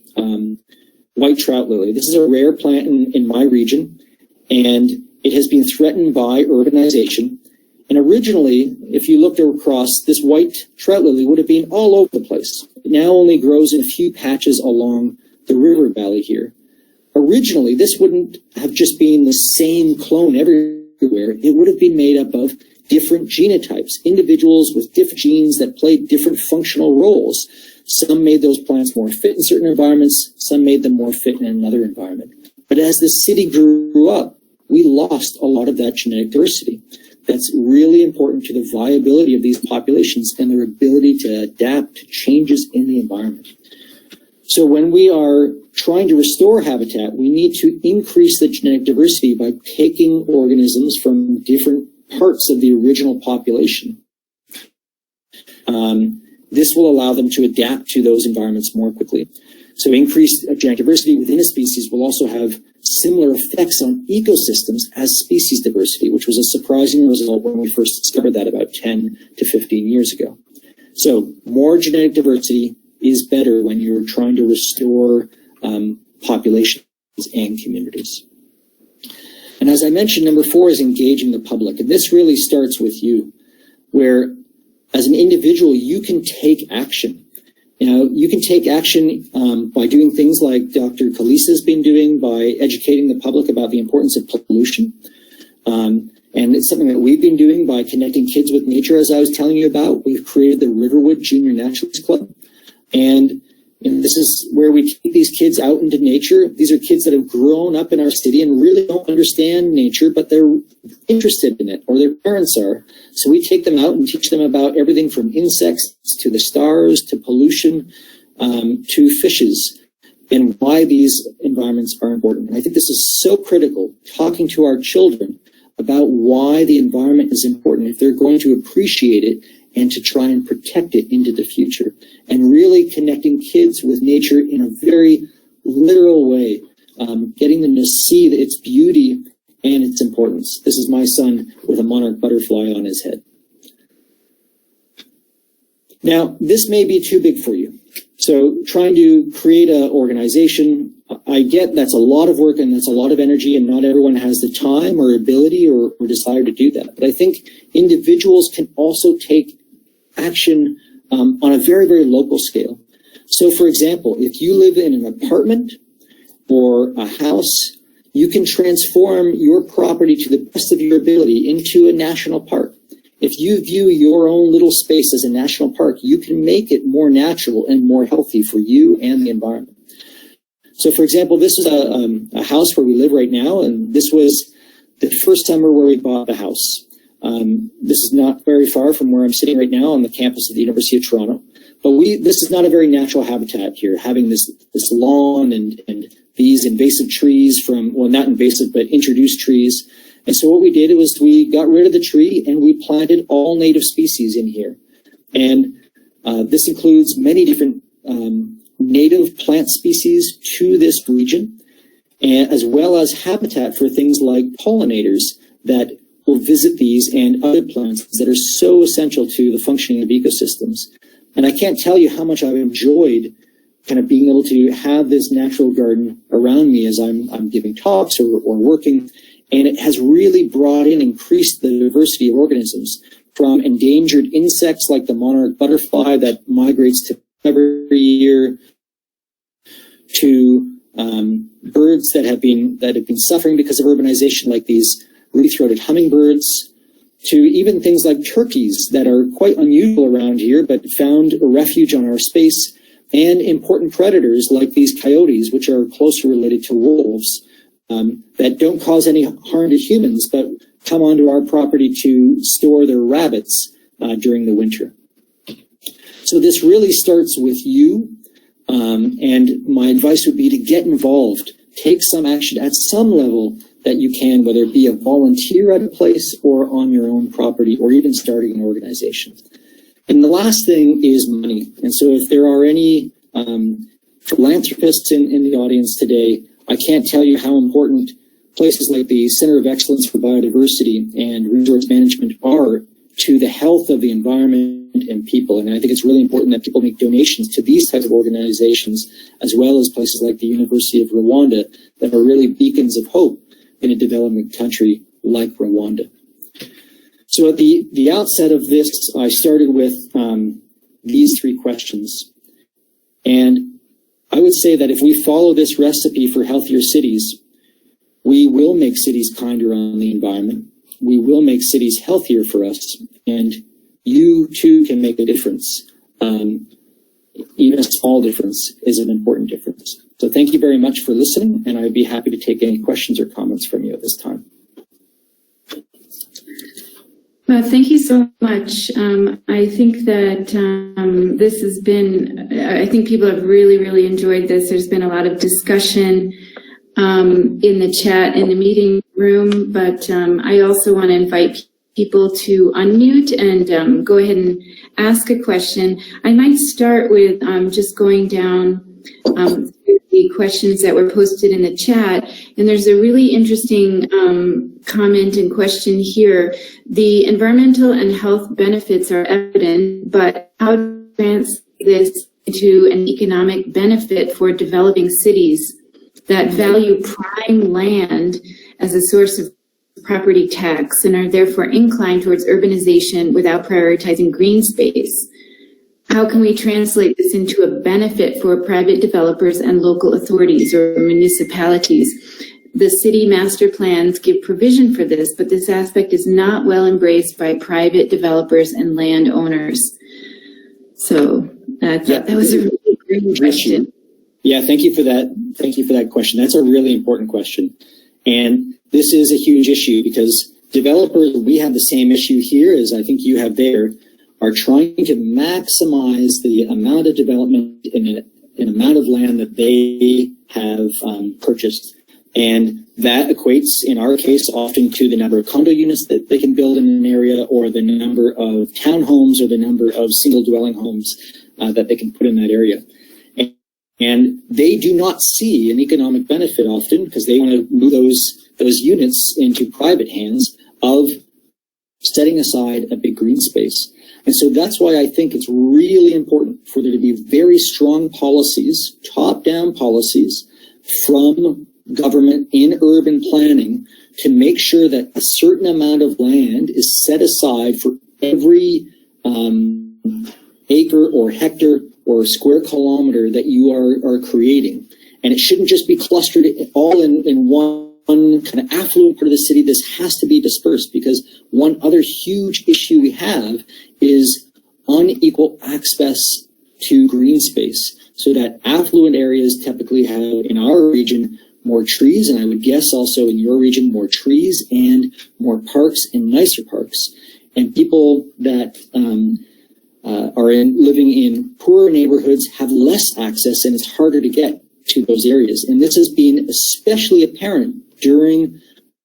white trout lily, this is a rare plant in my region, and it has been threatened by urbanization. And originally, if you looked across, this white trout lily would have been all over the place. It now only grows in a few patches along the river valley here. Originally, this wouldn't have just been the same clone everywhere. It would have been made up of different genotypes, individuals with different genes that played different functional roles. Some made those plants more fit in certain environments, some made them more fit in another environment. But as the city grew up, we lost a lot of that genetic diversity. That's really important to the viability of these populations and their ability to adapt to changes in the environment. So when we are trying to restore habitat, we need to increase the genetic diversity by taking organisms from different parts of the original population. This will allow them to adapt to those environments more quickly. So increased genetic diversity within a species will also have similar effects on ecosystems as species diversity, which was a surprising result when we first discovered that about 10 to 15 years ago. So more genetic diversity is better when you're trying to restore populations and communities. And as I mentioned, number 4 is engaging the public. And this really starts with you, where as an individual, you can take action. You know, you can take action by doing things like Dr. Kalisa has been doing, by educating the public about the importance of pollution. And it's something that we've been doing by connecting kids with nature, as I was telling you about. We've created the Riverwood Junior Naturalist Club. And this is where we take these kids out into nature. These are kids that have grown up in our city and really don't understand nature, but they're interested in it, or their parents are. So we take them out and teach them about everything from insects to the stars to pollution to fishes, and why these environments are important. And I think this is so critical, talking to our children about why the environment is important if they're going to appreciate it and to try and protect it into the future, and really connecting kids with nature in a very literal way, getting them to see its beauty and its importance. This is my son with a monarch butterfly on his head. Now, this may be too big for you. So trying to create an organization, I get that's a lot of work and that's a lot of energy, and not everyone has the time or ability or desire to do that. But I think individuals can also take action on a very, very local scale. So, for example, if you live in an apartment or a house, you can transform your property to the best of your ability into a national park. If you view your own little space as a national park, you can make it more natural and more healthy for you and the environment. So, for example, this is a house where we live right now, and this was the first summer where we bought the house. This is not very far from where I'm sitting right now on the campus of the University of Toronto. But this is not a very natural habitat here, having this lawn and these invasive trees from, well, not invasive, but introduced trees. And so what we did was we got rid of the tree and we planted all native species in here. And this includes many different native plant species to this region, and as well as habitat for things like pollinators that will visit these and other plants that are so essential to the functioning of ecosystems. And I can't tell you how much I've enjoyed kind of being able to have this natural garden around me as I'm giving talks or working. And it has really increased the diversity of organisms, from endangered insects like the monarch butterfly that migrates to every year, to birds that have been suffering because of urbanization, like these ruby-throated hummingbirds, to even things like turkeys that are quite unusual around here but found a refuge on our space, and important predators like these coyotes, which are closely related to wolves, that don't cause any harm to humans but come onto our property to store their rabbits during the winter. So this really starts with you, and my advice would be to get involved, take some action at some level that you can, whether it be a volunteer at a place or on your own property, or even starting an organization. And the last thing is money. And so if there are any philanthropists in the audience today, I can't tell you how important places like the Center of Excellence for Biodiversity and Resource Management are to the health of the environment and people. And I think it's really important that people make donations to these types of organizations, as well as places like the University of Rwanda that are really beacons of hope in a developing country like Rwanda. So at the outset of this, I started with these 3 questions. And I would say that if we follow this recipe for healthier cities, we will make cities kinder on the environment. We will make cities healthier for us. And you too can make a difference. Even a small difference is an important difference. So thank you very much for listening, and I'd be happy to take any questions or comments from you at this time. Well, thank you so much. I think that this has been, I think people have really, really enjoyed this. There's been a lot of discussion in the chat, in the meeting room, but I also want to invite people to unmute and go ahead and ask a question. I might start with just going down the questions that were posted in the chat. And there's a really interesting comment and question here. The environmental and health benefits are evident, but how to translate this into an economic benefit for developing cities that value prime land as a source of property tax and are therefore inclined towards urbanization without prioritizing green space? How can we translate this into a benefit for private developers and local authorities or municipalities? The city master plans give provision for this, but this aspect is not well embraced by private developers and landowners. So that was a really great question. Yeah, thank you for that. Thank you for that question. That's a really important question. And this is a huge issue because developers, we have the same issue here as I think you have there, are trying to maximize the amount of development in an amount of land that they have purchased. And that equates, in our case, often to the number of condo units that they can build in an area or the number of townhomes or the number of single dwelling homes that they can put in that area. And they do not see an economic benefit often because they want to move those units into private hands of setting aside a big green space. And so that's why I think it's really important for there to be very strong policies, top-down policies from government in urban planning to make sure that a certain amount of land is set aside for every acre or hectare or square kilometer that you are creating. And it shouldn't just be clustered all in one kind of affluent part of the city. This has to be dispersed because one other huge issue we have is unequal access to green space. So that affluent areas typically have, in our region, more trees, and I would guess also in your region, more trees and more parks and nicer parks. And people that are living in poorer neighborhoods have less access, and it's harder to get to those areas. And this has been especially apparent during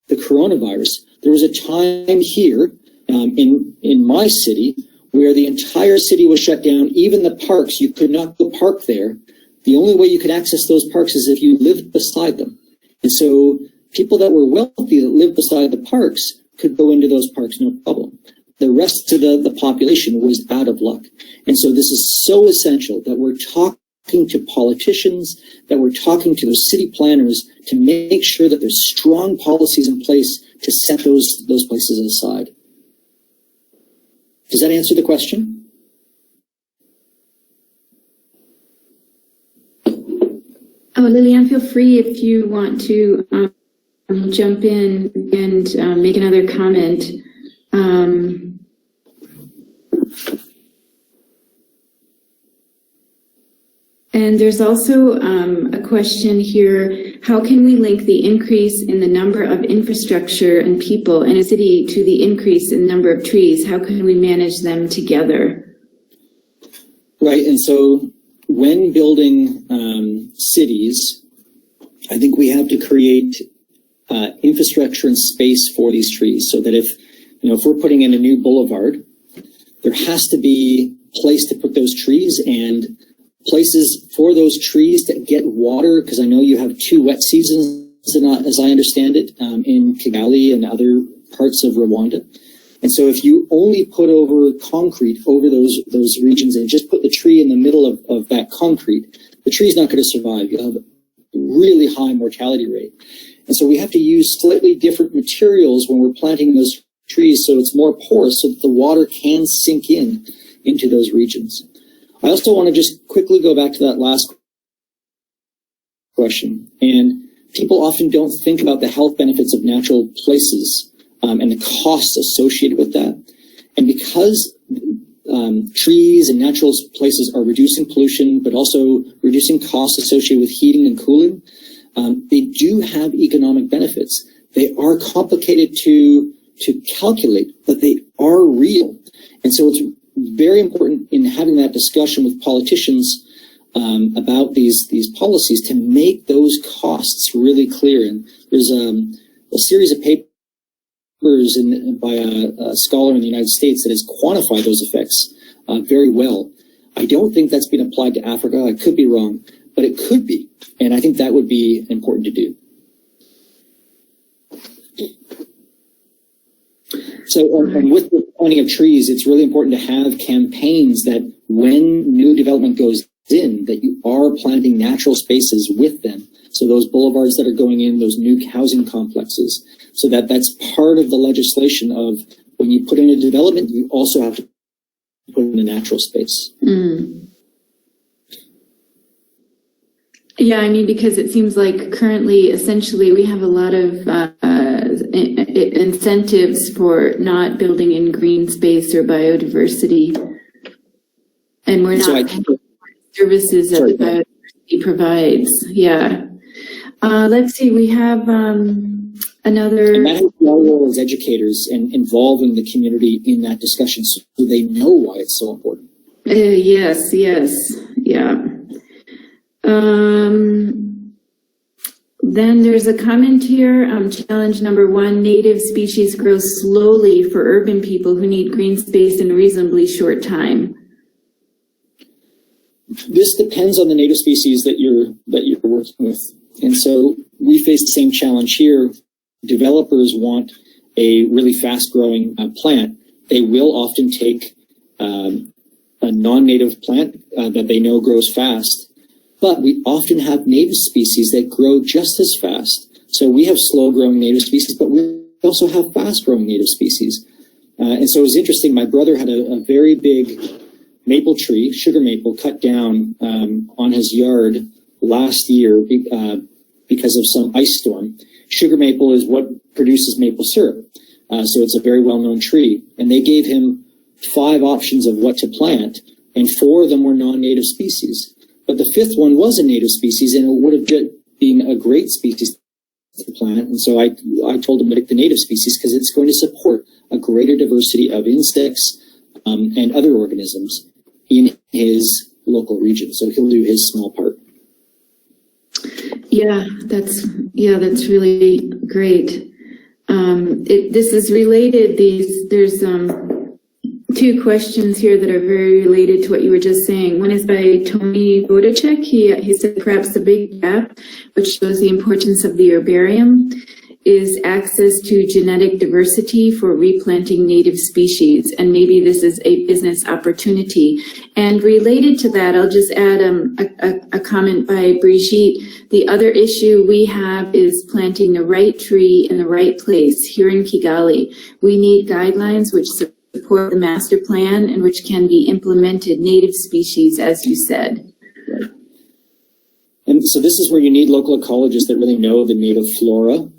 the coronavirus. There was a time here in my city where the entire city was shut down. Even the parks, you could not go park there. The only way you could access those parks is if you lived beside them. And so people that were wealthy that lived beside the parks could go into those parks no problem. The rest of the population was out of luck. And so this is so essential that we're talking to politicians, that we're talking to those city planners to make sure that there's strong policies in place to set those places aside. Does that answer the question? Oh, Lillian, feel free if you want to jump in and make another comment. And there's also a question here, how can we link the increase in the number of infrastructure and people in a city to the increase in number of trees? How can we manage them together? Right, and so when building cities, I think we have to create infrastructure and space for these trees so that if we're putting in a new boulevard, there has to be a place to put those trees and places for those trees to get water, because I know you have 2 wet seasons, as I understand it, in Kigali and other parts of Rwanda. And so if you only put over concrete over those regions and just put the tree in the middle of that concrete, the tree's not going to survive. You'll have a really high mortality rate. And so we have to use slightly different materials when we're planting those trees so it's more porous so that the water can sink into those regions. I also want to just quickly go back to that last question. And people often don't think about the health benefits of natural places and the costs associated with that. And because trees and natural places are reducing pollution, but also reducing costs associated with heating and cooling, they do have economic benefits. They are complicated to calculate, but they are real. And so it's very important in having that discussion with politicians about these policies to make those costs really clear. And there's a series of papers by a scholar in the United States that has quantified those effects very well. I don't think that's been applied to Africa. I could be wrong, but it could be. And I think that would be important to do. So, and with the planting of trees, it's really important to have campaigns that when new development goes in, that you are planting natural spaces with them. So those boulevards that are going in, those new housing complexes, so that's part of the legislation of when you put in a development, you also have to put in a natural space. Mm. Yeah, I mean, because it seems like currently, essentially, we have a lot of incentives for not building in green space or biodiversity, and we're not services that the biodiversity provides. Yeah. Let's see, we have another. And that is our role as educators and involving the community in that discussion so they know why it's so important. Yes, yeah. Then there's a comment here, challenge number 1, native species grow slowly for urban people who need green space in a reasonably short time. This depends on the native species that you're working with. And so we face the same challenge here. Developers want a really fast growing plant. They will often take a non-native plant that they know grows fast. But we often have native species that grow just as fast. So we have slow-growing native species, but we also have fast-growing native species. And so it was interesting. My brother had a very big maple tree, sugar maple, cut down on his yard last year because of some ice storm. Sugar maple is what produces maple syrup. So it's a very well-known tree. And they gave him 5 options of what to plant, and 4 of them were non-native species. But the 5th one was a native species, and it would have been a great species to plant. And so I told him to pick the native species because it's going to support a greater diversity of insects and other organisms in his local region. So he'll do his small part. Yeah, that's really great. This is related. There's 2 questions here that are very related to what you were just saying. One is by Tony Vodacek. He said perhaps the big gap, which shows the importance of the herbarium, is access to genetic diversity for replanting native species. And maybe this is a business opportunity. And related to that, I'll just add a comment by Brigitte. The other issue we have is planting the right tree in the right place here in Kigali. We need guidelines which support the master plan and which can be implemented native species, as you said. Right. And so this is where you need local ecologists that really know the native flora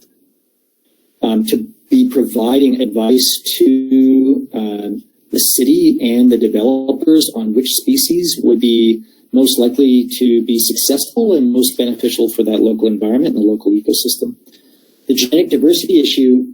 to be providing advice to the city and the developers on which species would be most likely to be successful and most beneficial for that local environment and the local ecosystem. The genetic diversity issue,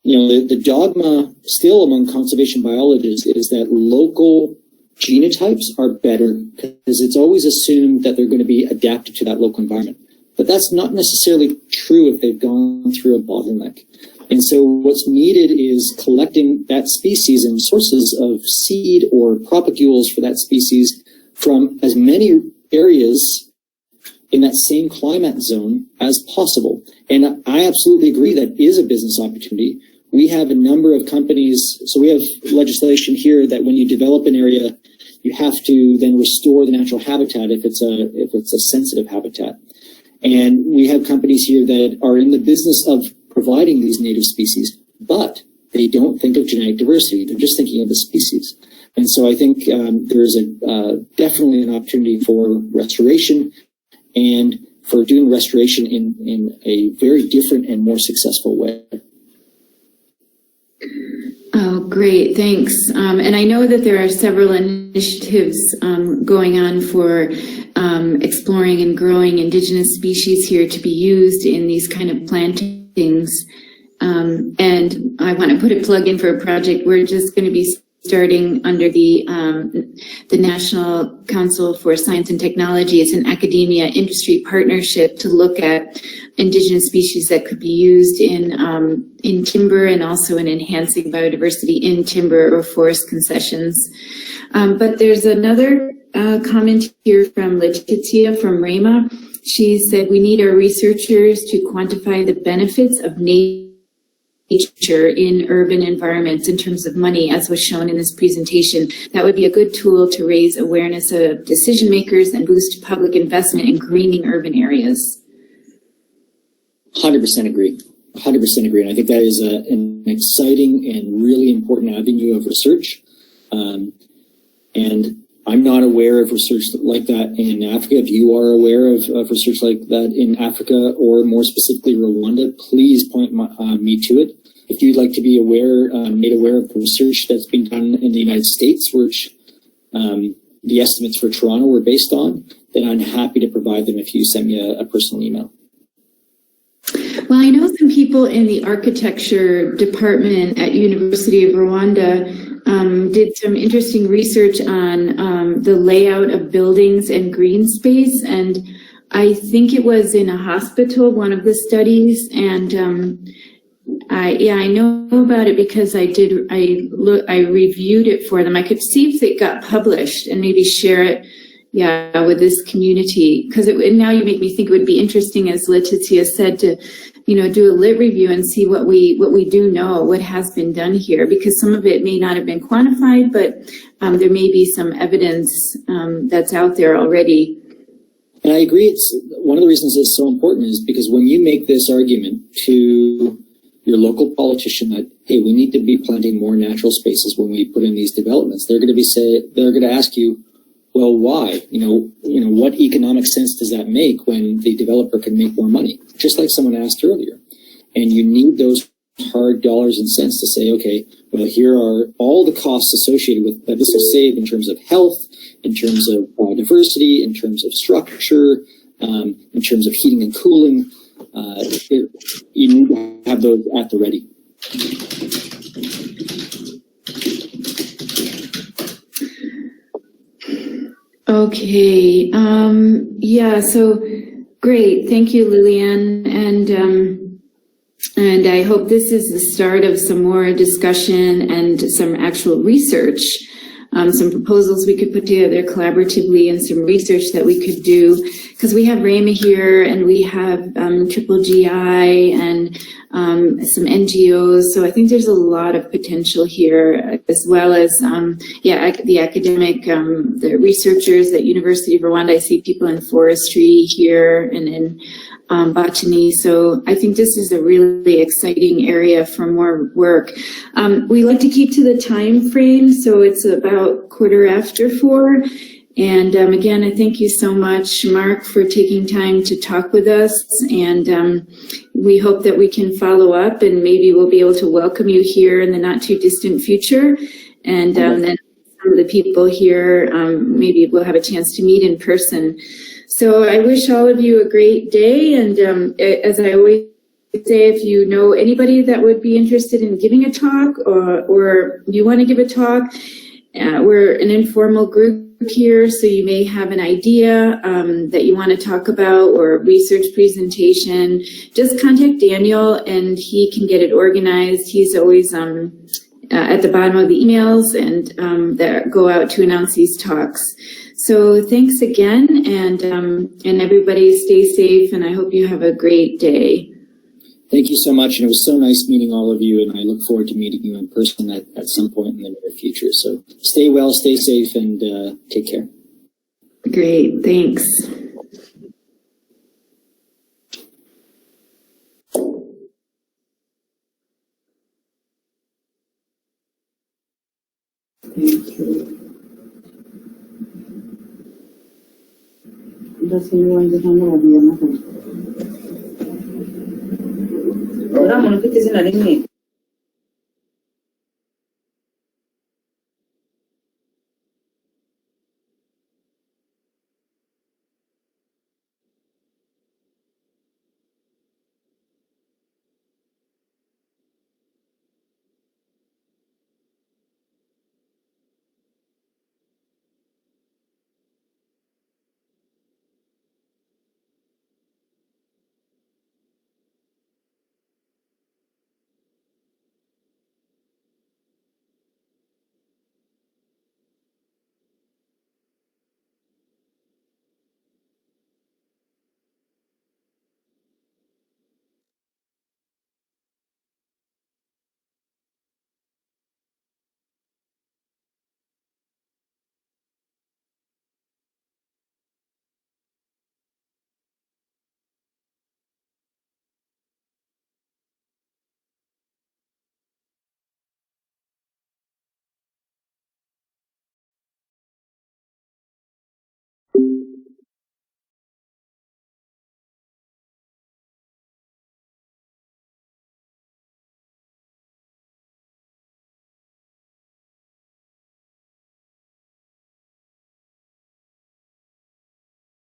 the dogma still among conservation biologists is that local genotypes are better because it's always assumed that they're going to be adapted to that local environment. But that's not necessarily true if they've gone through a bottleneck. And so what's needed is collecting that species and sources of seed or propagules for that species from as many areas in that same climate zone as possible. And I absolutely agree that is a business opportunity. We have a number of companies, so we have legislation here that when you develop an area, you have to then restore the natural habitat if it's a sensitive habitat. And we have companies here that are in the business of providing these native species, but they don't think of genetic diversity. They're just thinking of the species. And so I think there's definitely an opportunity for restoration and for doing restoration in a very different and more successful way. Oh, great. Thanks. And I know that there are several initiatives going on for exploring and growing indigenous species here to be used in these kind of plantings. And I want to put a plug in for a project. We're just going to be starting under the National Council for Science and Technology. It's an academia industry partnership to look at indigenous species that could be used in timber and also in enhancing biodiversity in timber or forest concessions. But there's another comment here from Letizia from RAMA. She said, we need our researchers to quantify the benefits of nature in urban environments in terms of money, as was shown in this presentation. That would be a good tool to raise awareness of decision makers and boost public investment in greening urban areas. 100% agree. 100% agree. And I think that is an exciting and really important avenue of research. And I'm not aware of research like that in Africa. If you are aware of research like that in Africa, or more specifically Rwanda, please point me to it. If you'd like to be made aware of the research that's been done in the United States, which the estimates for Toronto were based on, then I'm happy to provide them if you send me a personal email. Well, I know some people in the architecture department at University of Rwanda did some interesting research on the layout of buildings and green space, and I think it was in a hospital, one of the studies, and I know about it because I reviewed it for them. I could see if it got published and maybe share it, with this community, because now you make me think it would be interesting, as Letizia said, to do a lit review and see what we do know, what has been done here, because some of it may not have been quantified, but there may be some evidence that's out there already. And I agree. It's one of the reasons it's so important is because when you make this argument to your local politician that, hey, we need to be planting more natural spaces when we put in these developments, they're going to ask you, well, why? What economic sense does that make when the developer can make more money? Just like someone asked earlier. And you need those hard dollars and cents to say, okay, well, here are all the costs associated with that this will save in terms of health, in terms of biodiversity, in terms of structure, in terms of heating and cooling. You need to have those at the ready. Okay. So great. Thank you, Lillian. And I hope this is the start of some more discussion and some actual research, some proposals we could put together collaboratively, and some research that we could do, because we have RAMA here, and we have Triple GI and some NGOs. So I think there's a lot of potential here, as well as the academic, the researchers at University of Rwanda. I see people in forestry here and in botany. So I think this is a really exciting area for more work. We like to keep to the time frame, so it's about 4:15. And again, I thank you so much, Marc, for taking time to talk with us. And we hope that we can follow up, and maybe we'll be able to welcome you here in the not too distant future. And then some of the people here, maybe we'll have a chance to meet in person. So I wish all of you a great day. And as I always say, if you know anybody that would be interested in giving a talk, or you want to give a talk, we're an informal group here, so you may have an idea that you want to talk about, or a research presentation. Just contact Daniel and he can get it organized. He's always at the bottom of the emails and that go out to announce these talks. So thanks again, and everybody stay safe, and I hope you have a great day. Thank you so much, and it was so nice meeting all of you, and I look forward to meeting you in person at some point in the near future. So stay well, stay safe, and take care. Great, thanks. uriya muntu ufite izina rimwe